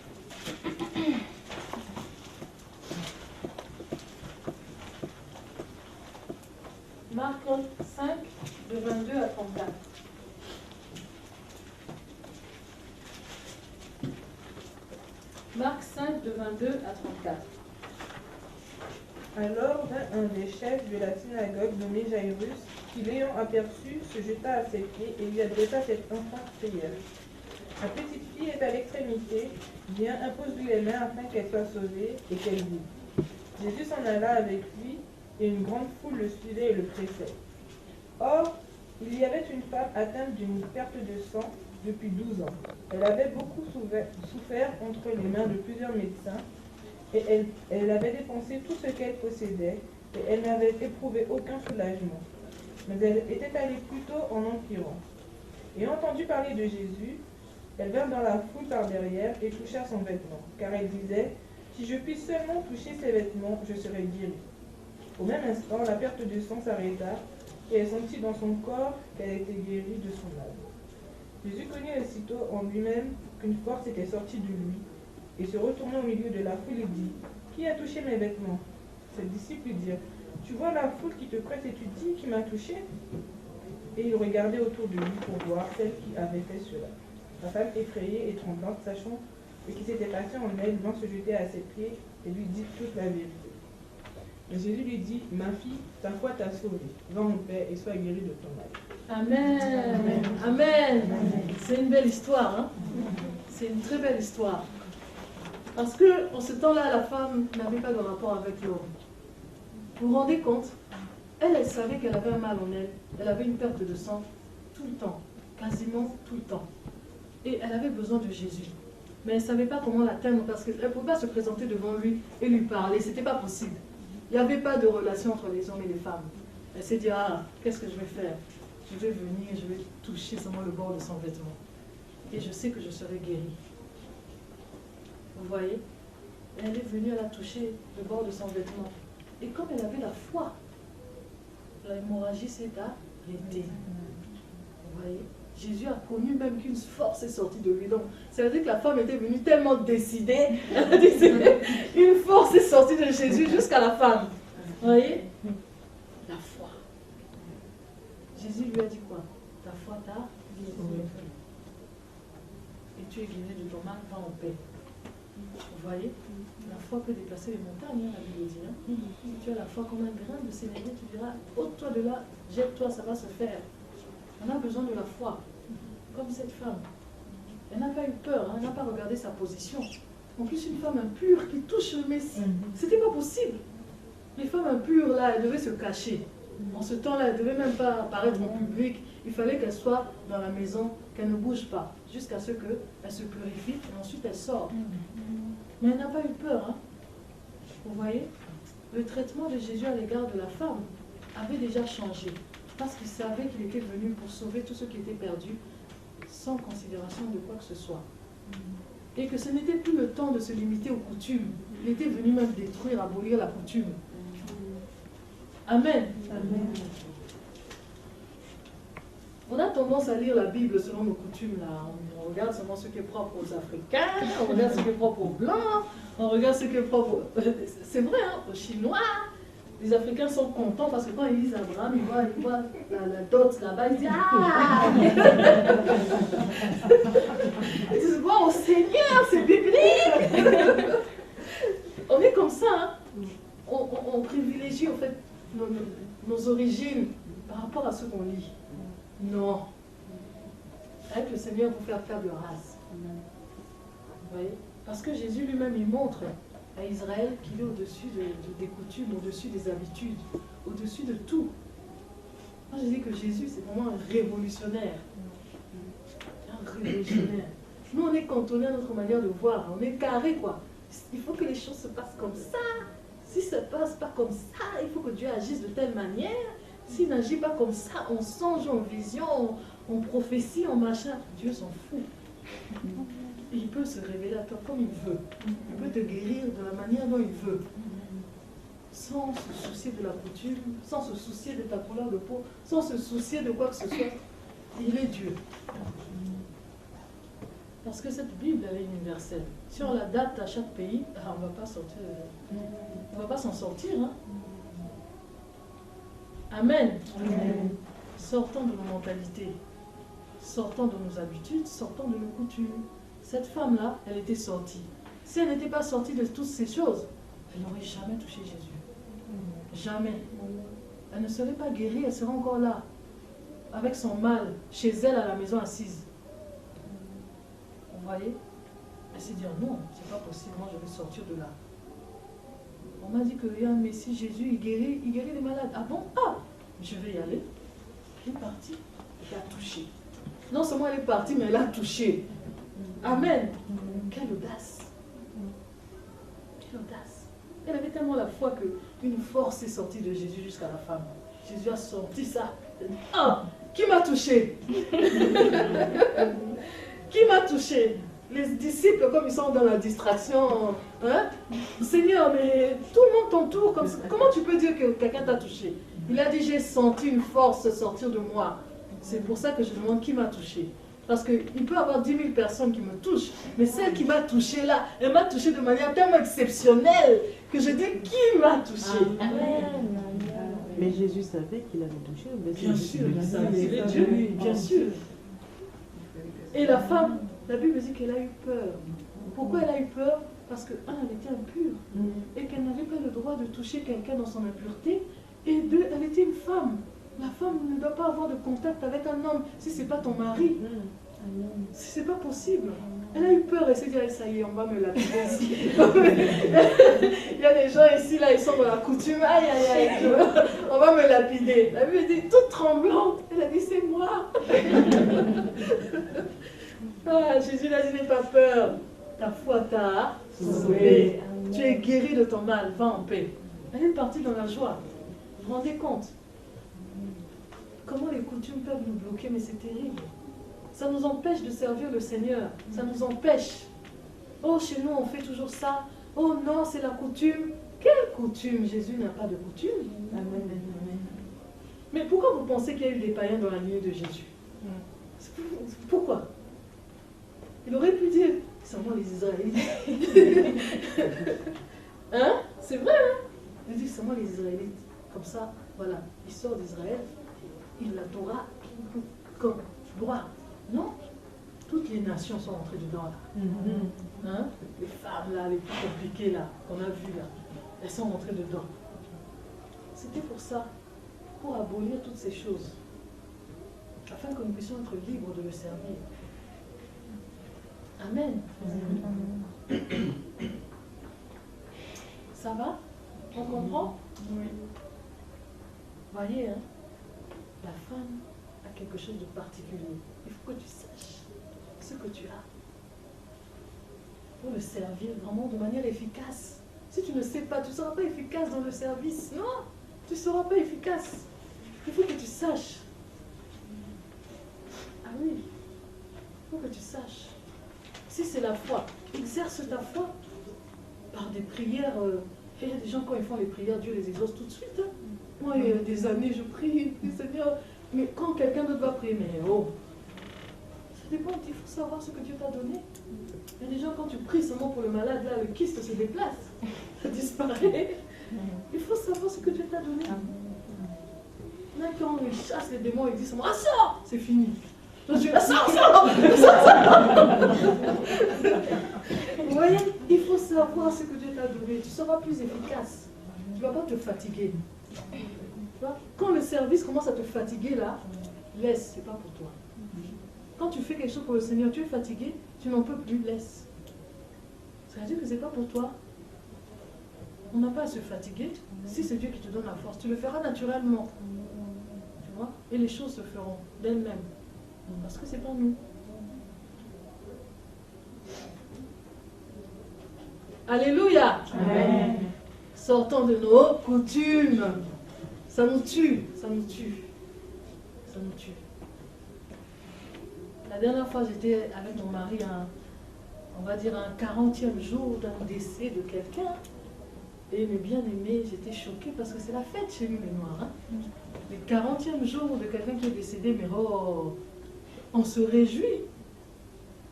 Marc 5, de 22 à 34. Marc 5, de 22 à 34. Alors vint un des chefs de la synagogue nommé Jairus, qui l'ayant aperçu, se jeta à ses pieds et lui adressa cette infante prière. Ma petite fille est à l'extrémité, viens, impose-lui les mains afin qu'elle soit sauvée et qu'elle vive. Jésus s'en alla avec lui, et une grande foule le suivait et le pressait. Or, il y avait une femme atteinte d'une perte de sang depuis 12 ans. Elle avait beaucoup souffert entre les mains de plusieurs médecins, et elle avait dépensé tout ce qu'elle possédait, et elle n'avait éprouvé aucun soulagement. Mais elle était allée plutôt en empirant. Ayant entendu parler de Jésus, elle vint dans la foule par derrière et toucha son vêtement, car elle disait, « Si je puis seulement toucher ses vêtements, je serai guérie. » Au même instant, la perte de sang s'arrêta, et elle sentit dans son corps qu'elle était guérie de son âme. Jésus connut aussitôt en lui-même qu'une force était sortie de lui, et se retournant au milieu de la foule, il dit, « Qui a touché mes vêtements ?» Ses disciples lui dirent, « Tu vois la foule qui te presse et tu dis, qui m'a touché ?» Et il regardait autour de lui pour voir celle qui avait fait cela. La femme effrayée et tremblante, sachant ce qui s'était passé en elle, vint se jeter à ses pieds et lui dit toute la vérité. Mais Jésus lui dit, « Ma fille, ta foi t'a sauvée. Va en paix et sois guérie de ton mal. » Amen. Amen. C'est une belle histoire. Hein? C'est une très belle histoire. Parce que en ce temps-là, la femme n'avait pas de rapport avec l'homme. Vous vous rendez compte? Elle savait qu'elle avait un mal en elle. Elle avait une perte de sang tout le temps. Quasiment tout le temps. Et elle avait besoin de Jésus. Mais elle ne savait pas comment l'atteindre parce qu'elle ne pouvait pas se présenter devant lui et lui parler. Ce n'était pas possible. Il n'y avait pas de relation entre les hommes et les femmes. Elle s'est dit, ah, qu'est-ce que je vais faire? Je vais venir, je vais toucher seulement le bord de son vêtement. Et je sais que je serai guérie. Vous voyez? Elle est venue, elle a touché le bord de son vêtement. Et comme elle avait la foi, l'hémorragie s'est arrêtée. Vous voyez? Jésus a connu même qu'une force est sortie de lui. Donc, ça veut dire que la femme était venue tellement décidée, elle a décidé, une force est sortie de Jésus jusqu'à la femme. Vous voyez? La foi. Jésus lui a dit quoi? Ta foi t'a guéri. Et tu es guéri de ton mal, va en paix. Vous voyez? La foi peut déplacer les montagnes, hein, la Bible dit. Hein? Si tu as la foi comme un grain de sénévé, tu diras, ôte-toi de là, jette-toi, ça va se faire. On a besoin de la foi, comme cette femme. Elle n'a pas eu peur, hein, elle n'a pas regardé sa position. En plus, une femme impure qui touche le Messie, c'était pas possible. Les femmes impures, là, elles devaient se cacher. En ce temps-là, elles ne devaient même pas apparaître en public. Il fallait qu'elles soient dans la maison, qu'elles ne bougent pas, jusqu'à ce qu'elles se purifient et ensuite elles sortent. Mais elle n'a pas eu peur. Hein. Vous voyez? le traitement de Jésus à l'égard de la femme avait déjà changé. Parce qu'il savait qu'il était venu pour sauver tous ceux qui étaient perdus, sans considération de quoi que ce soit. Et que ce n'était plus le temps de se limiter aux coutumes. Il était venu même détruire, abolir la coutume. Amen. Amen. On a tendance à lire la Bible selon nos coutumes. Là. On regarde seulement ce qui est propre aux Africains, on regarde ce qui est propre aux Blancs, on regarde ce qui est propre aux... C'est vrai, hein, aux Chinois. Les Africains sont contents parce que quand ils lisent Abraham, ils voient la dot là-bas, ils disent « Ah !» Ils disent « Bon, Seigneur, c'est biblique !» On est comme ça, hein. On privilégie en fait nos origines par rapport à ce qu'on lit. Non. Avec le Seigneur, vous faire table rase. Vous voyez? Parce que Jésus lui-même, il montre à Israël qu'il est au-dessus des coutumes, au-dessus des habitudes, au-dessus de tout. Moi, je dis que Jésus, c'est vraiment un révolutionnaire. Un révolutionnaire. Nous, on est cantonnés à notre manière de voir. On est carré, quoi. Il faut que les choses se passent comme ça. Si ça ne passe pas comme ça, il faut que Dieu agisse de telle manière. S'il n'agit pas comme ça, on songe en vision, on prophétie, en machin. Dieu s'en fout. Il peut se révéler à toi comme il veut. Il peut te guérir de la manière dont il veut. Sans se soucier de la coutume, sans se soucier de ta couleur de peau, sans se soucier de quoi que ce soit. Il est Dieu. Parce que cette Bible, elle est universelle. Si on l'adapte à chaque pays, on ne va pas sortir. On ne va pas s'en sortir. Hein? Amen. Amen. Sortons de nos mentalités, sortons de nos habitudes, sortons de nos coutumes. Cette femme-là, elle était sortie. Si elle n'était pas sortie de toutes ces choses, elle n'aurait jamais touché Jésus. Jamais. Elle ne serait pas guérie, elle serait encore là, avec son mal, chez elle à la maison assise. Vous voyez? Elle s'est dit, non, c'est pas possible, moi je vais sortir de là. On m'a dit qu'il y a un Messie, Jésus, il guérit les malades. Ah bon? Ah, je vais y aller. Elle est partie, elle a touché. Non seulement elle est partie, mais elle a touché. Amen. Quelle audace. Quelle audace. Elle avait tellement la foi qu'une force est sortie de Jésus jusqu'à la femme. Jésus a sorti ça. Ah, qui m'a touché? Qui m'a touché? Les disciples, comme ils sont dans la distraction, hein? Seigneur, mais tout le monde t'entoure. Comment tu peux dire que quelqu'un t'a touché? Il a dit, j'ai senti une force sortir de moi. C'est pour ça que je demande qui m'a touché. Parce qu'il peut y avoir 10 000 personnes qui me touchent, mais celle qui m'a touché là, elle m'a touché de manière tellement exceptionnelle que je dis, qui m'a touché? Amen. Mais Jésus savait qu'il avait touché. Bien sûr, il savait, Dieu, bien sûr. Et la femme, la Bible dit qu'elle a eu peur. Pourquoi elle a eu peur? Parce que, un, elle était impure et qu'elle n'avait pas le droit de toucher quelqu'un dans son impureté. Et deux, elle était une femme. La femme ne doit pas avoir de contact avec un homme si ce n'est pas ton mari. Si ce n'est pas possible. Elle a eu peur, elle s'est dit, ça y est, on va me lapider ici. Il y a des gens ici, là, ils sont dans la coutume. Aïe, aïe, aïe, on va me lapider. La Bible dit, toute tremblante, elle a dit, c'est moi. Ah, Jésus lui a dit, n'aie pas peur. Ta foi t'a sauvé. Tu es guéri de ton mal, va en paix. Elle est partie dans la joie. Vous vous rendez compte? Comment les coutumes peuvent nous bloquer, mais c'est terrible. Ça nous empêche de servir le Seigneur. Ça nous empêche. Oh, chez nous, on fait toujours ça. Oh non, c'est la coutume. Quelle coutume? Jésus n'a pas de coutume. Amen. Mais pourquoi vous pensez qu'il y a eu des païens dans la lignée de Jésus? Pourquoi? Il aurait pu dire, c'est seulement les Israélites. Hein? C'est vrai, hein? Il dit, c'est seulement les Israélites. Comme ça, voilà, il sort d'Israël, il l'adora comme roi. Non, toutes les nations sont entrées dedans là. Hein? Les femmes là, les plus compliquées là, qu'on a vues là, elles sont entrées dedans. C'était pour ça, pour abolir toutes ces choses, afin que nous puissions être libres de le servir. Amen. Ça va? On comprend? Oui. Voyez, hein, la femme a quelque chose de particulier. Il faut que tu saches ce que tu as pour le servir vraiment de manière efficace. Si tu ne sais pas, tu ne seras pas efficace dans le service. Non, tu ne seras pas efficace. Il faut que tu saches. Ah oui, il faut que tu saches. Si c'est la foi, exerce ta foi par des prières. Il y a des gens, quand ils font les prières, Dieu les exauce tout de suite. Hein. Moi, il y a des années, je prie, Seigneur. Mais quand quelqu'un d'autre va prier, mais oh, ça dépend, il faut savoir ce que Dieu t'a donné. Il y a des gens, quand tu pries seulement pour le malade, là, le kyste se déplace, ça disparaît. Il faut savoir ce que Dieu t'a donné. Là, quand il chasse les démons, il dit seulement, ah, sors, c'est fini. Donc Dieu, ah, sors. Vous voyez, il faut savoir ce que Dieu t'a donné. Tu seras plus efficace. Tu ne vas pas te fatiguer. Quand le service commence à te fatiguer, là, laisse, c'est pas pour toi. Quand tu fais quelque chose pour le Seigneur, tu es fatigué, tu n'en peux plus, laisse. Ça veut dire que c'est pas pour toi. On n'a pas à se fatiguer. Si c'est Dieu qui te donne la force, tu le feras naturellement. Tu vois? Et les choses se feront d'elles-mêmes. Parce que c'est pas nous. Alléluia. Amen. Sortons de nos coutumes. Ça nous tue, ça nous tue. Ça nous tue. La dernière fois, j'étais avec mon mari, on va dire un 40e jour d'un décès de quelqu'un. Et mes bien-aimés, j'étais choquée parce que c'est la fête chez nous, les Noirs. Hein? Le 40e jour de quelqu'un qui est décédé, mais oh, on se réjouit.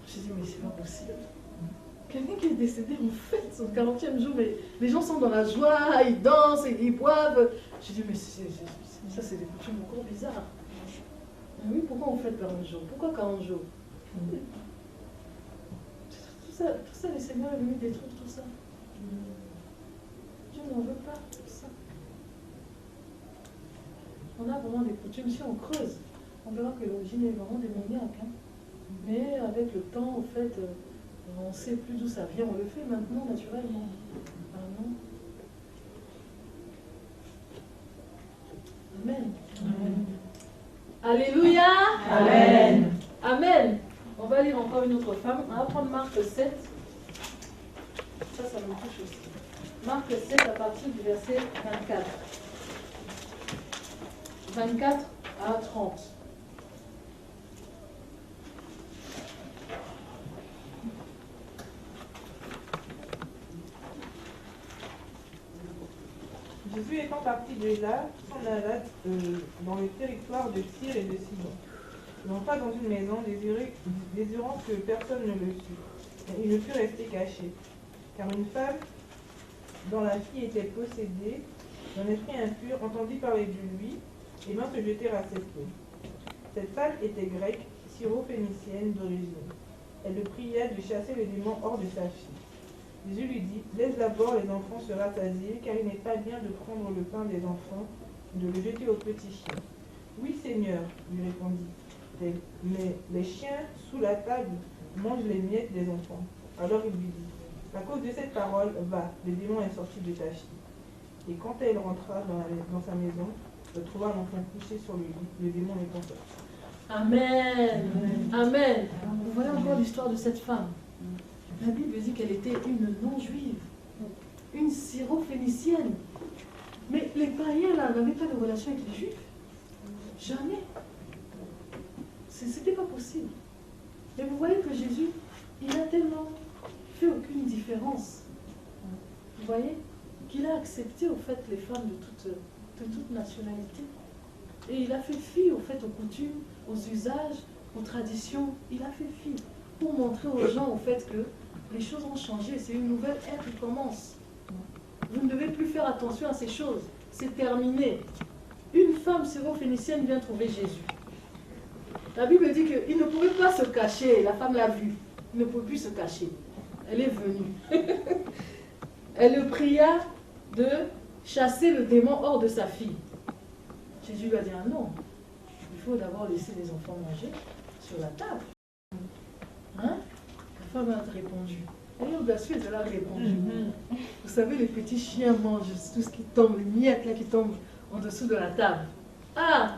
J'ai dit, mais c'est pas possible. Quelqu'un qui est décédé, on fête son 40e jour, mais les gens sont dans la joie, ils dansent, ils boivent. J'ai dit, mais ça, c'est des coutumes encore bizarres. Mais oui, pourquoi on fête 40 jours? Pourquoi 40 jours? Tout ça, le Seigneur est venu détruire tout ça. Dieu n'en veut pas, tout ça. On a vraiment des coutumes. Si on creuse, on verra que l'origine est vraiment démoniaque. Hein. Mais avec le temps, au fait, on ne sait plus d'où ça vient. On le fait maintenant, naturellement. Amen. Amen. Alléluia. Amen. Amen. On va lire encore une autre femme. On va prendre Marc 7. Ça me touche aussi. Marc 7 à partir du verset 24. 24 à 30. Jésus étant parti de là, s'en alla dans le territoire de Tyr et de Sidon. Il entra dans une maison désirant que personne ne le sût. Et il ne put rester caché, car une femme dont la fille était possédée d'un esprit impur entendit parler de lui et vint se jeter à ses pieds. Cette femme était grecque, syro-phénicienne d'origine. Elle le pria de chasser le démon hors de sa fille. Jésus lui dit, laisse d'abord les enfants se rassasier, car il n'est pas bien de prendre le pain des enfants et de le jeter aux petits chiens. Oui, Seigneur, lui répondit, mais les chiens sous la table mangent les miettes des enfants. Alors il lui dit, à cause de cette parole, va, le démon est sorti de ta fille. Et quand elle rentra dans sa maison, elle trouva l'enfant couché sur le lit, le démon étant sorti. Amen. Amen. Vous voyez encore l'histoire de cette femme. La Bible dit qu'elle était une non-juive, une syro-phénicienne. Mais les païens là n'avaient pas de relation avec les juifs. Jamais. C'était pas possible. Mais vous voyez que Jésus, il a tellement fait aucune différence. Vous voyez qu'il a accepté au fait les femmes de toute nationalité. Et il a fait fi au fait aux coutumes, aux usages, aux traditions. Il a fait fi pour montrer aux gens au fait que les choses ont changé. C'est une nouvelle ère qui commence. Vous ne devez plus faire attention à ces choses. C'est terminé. Une femme syro-phénicienne vient trouver Jésus. La Bible dit qu'il ne pouvait pas se cacher. La femme l'a vu. Il ne pouvait plus se cacher. Elle est venue. Elle le pria de chasser le démon hors de sa fille. Jésus lui a dit, ah non, il faut d'abord laisser les enfants manger sur la table. Hein? La femme a répondu. Elle est audacieuse, elle a répondu. Vous savez, les petits chiens mangent tout ce qui tombe, les miettes là qui tombent en dessous de la table. Ah!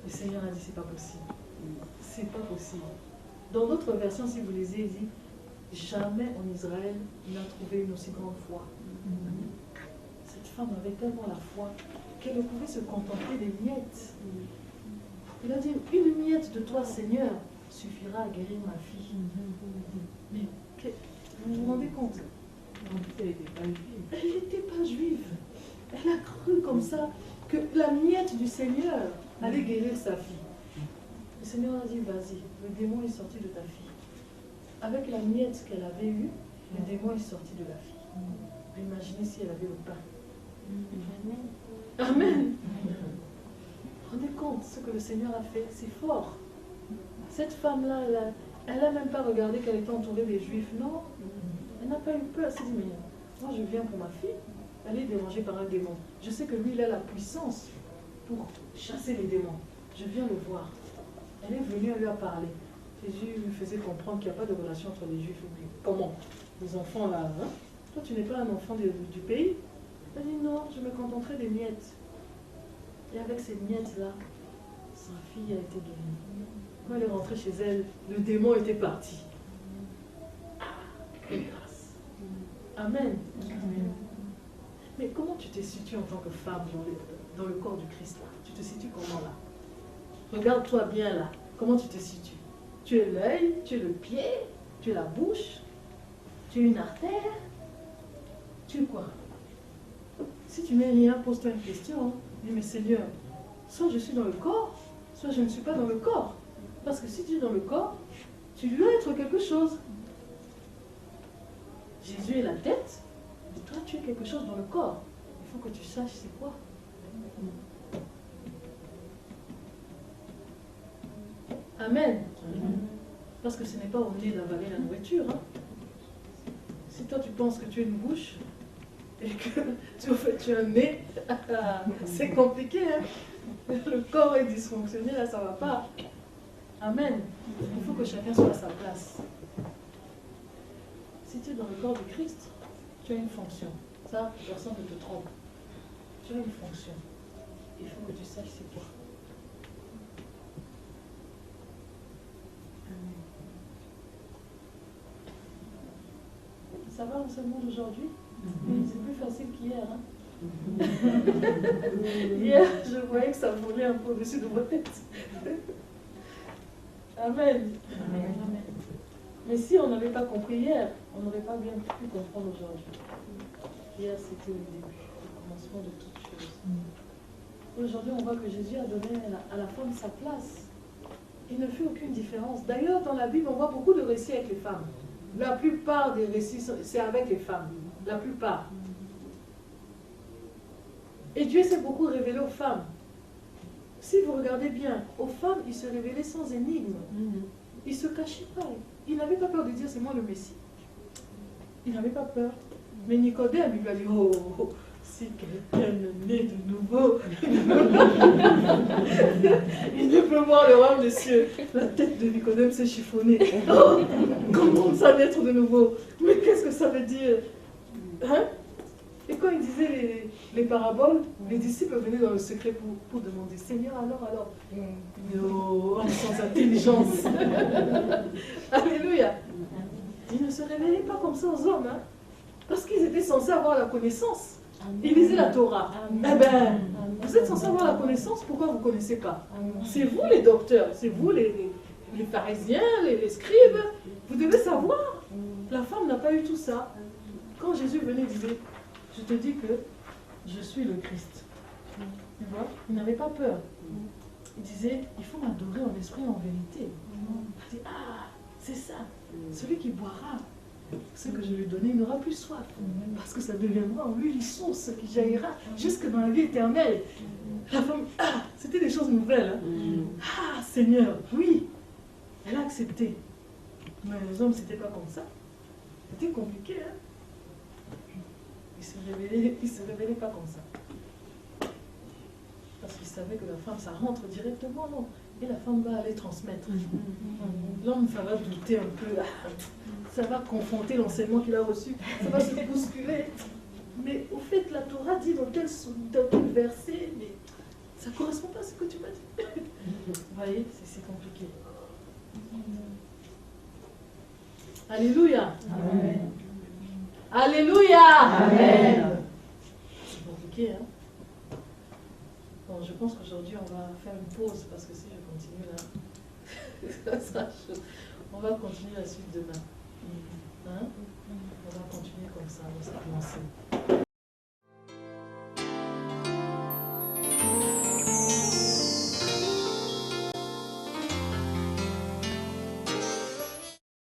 Le Seigneur a dit, c'est pas possible. C'est pas possible. Dans d'autres versions, si vous lisez, il dit, jamais en Israël, il n'a trouvé une aussi grande foi. Cette femme avait tellement la foi qu'elle pouvait se contenter des miettes. Il a dit, une miette de toi, Seigneur, suffira à guérir ma fille. Mais vous vous rendez compte? Elle n'était pas juive. Elle n'était pas juive. Elle a cru comme ça que la miette du Seigneur allait guérir sa fille. Le Seigneur a dit, vas-y, le démon est sorti de ta fille. Avec la miette qu'elle avait eue, le démon est sorti de la fille. Imaginez si elle avait le pain. Amen. Rendez compte ce que le Seigneur a fait, c'est fort. Cette femme-là, elle n'a même pas regardé qu'elle était entourée des Juifs, non. Elle n'a pas eu peur, elle s'est dit, mais moi je viens pour ma fille, elle est dérangée par un démon. Je sais que lui, il a la puissance pour chasser les démons. Je viens le voir. Elle est venue, elle lui a parlé. Jésus lui faisait comprendre qu'il n'y a pas de relation entre les Juifs et lui. Comment? Les enfants là, hein? Toi tu n'es pas un enfant du pays? Elle dit non, je me contenterai des miettes. Et avec ces miettes-là, sa fille a été guérie. Quand elle est rentrée chez elle, le démon était parti. Quelle grâce. Amen. Mais comment tu te situes en tant que femme dans le corps du Christ là? Tu te situes comment là? Regarde-toi bien là. Comment tu te situes? Tu es l'œil, tu es le pied, tu es la bouche, tu es une artère. Tu es quoi? Si tu n'es rien, pose-toi une question. Dis, mais Seigneur, soit je suis dans le corps, soit je ne suis pas dans le corps. Parce que si tu es dans le corps, tu dois être quelque chose. Jésus est la tête, mais toi tu es quelque chose dans le corps. Il faut que tu saches c'est quoi. Amen. Parce que ce n'est pas au nez d'avaler la nourriture. Hein. Si toi tu penses que tu es une bouche et que tu as un nez, c'est compliqué. Hein. Le corps est dysfonctionnel, là ça ne va pas. Amen. Il faut que chacun soit à sa place. Si tu es dans le corps du Christ, tu as une fonction. Ça, personne ne te trompe. Tu as une fonction. Il faut que tu saches c'est quoi. Ça va dans ce monde aujourd'hui? C'est plus facile qu'hier. Hein? Hier, je voyais que ça volait un peu au-dessus de vos têtes. Amen. Amen. Mais si on n'avait pas compris hier, on n'aurait pas bien pu comprendre aujourd'hui. Hier, c'était le début, le commencement de toutes choses. Aujourd'hui, on voit que Jésus a donné à la femme sa place. Il ne fait aucune différence. D'ailleurs, dans la Bible, on voit beaucoup de récits avec les femmes. La plupart des récits, c'est avec les femmes. La plupart. Et Dieu s'est beaucoup révélé aux femmes. Si vous regardez bien, aux femmes, il se révélait sans énigme. Il ne se cachait pas. Il n'avait pas peur de dire c'est moi le Messie. Il n'avait pas peur. Mais Nicodème, il lui a dit, oh, si quelqu'un est né de nouveau, il ne peut voir le royaume des cieux. La tête de Nicodème s'est chiffonnée. Oh, comment ça naître de nouveau? Mais qu'est-ce que ça veut dire? Hein? Et quand il disait les paraboles, les disciples venaient dans le secret pour demander, Seigneur, alors, oh, sans intelligence. Alléluia. Il ne se révélait pas comme ça aux hommes, hein, parce qu'ils étaient censés avoir la connaissance. Ils lisaient la Torah. Eh bien, vous êtes censés avoir la connaissance, pourquoi vous ne connaissez pas? C'est vous les docteurs, c'est vous les pharisiens, les scribes. Vous devez savoir. La femme n'a pas eu tout ça. Quand Jésus venait, il disait, je te dis que je suis le Christ. Tu vois, il n'avait pas peur. Il disait, il faut m'adorer en esprit et en vérité. Il dit, ah, c'est ça. Celui qui boira ce que je lui ai donné, il n'aura plus soif. Parce que ça deviendra en lui une source qui jaillira jusque dans la vie éternelle. La femme, ah, c'était des choses nouvelles. Hein. Ah, Seigneur, oui. Elle a accepté. Mais les hommes, c'était pas comme ça. C'était compliqué. Hein. Il ne se révélait pas comme ça. Parce qu'il savait que la femme, ça rentre directement, non. Et la femme va aller transmettre. L'homme, ça va douter un peu. Ça va confronter l'enseignement qu'il a reçu. Ça va se bousculer. Mais au fait, la Torah dit dans tel verset, mais ça ne correspond pas à ce que tu m'as dit. Vous voyez, c'est compliqué. Alléluia. Amen. Alléluia. Amen. C'est compliqué, hein? Bon, je pense qu'aujourd'hui, on va faire une pause parce que si je continue là, on va continuer la suite demain. Hein? On va continuer comme ça, on va commencer.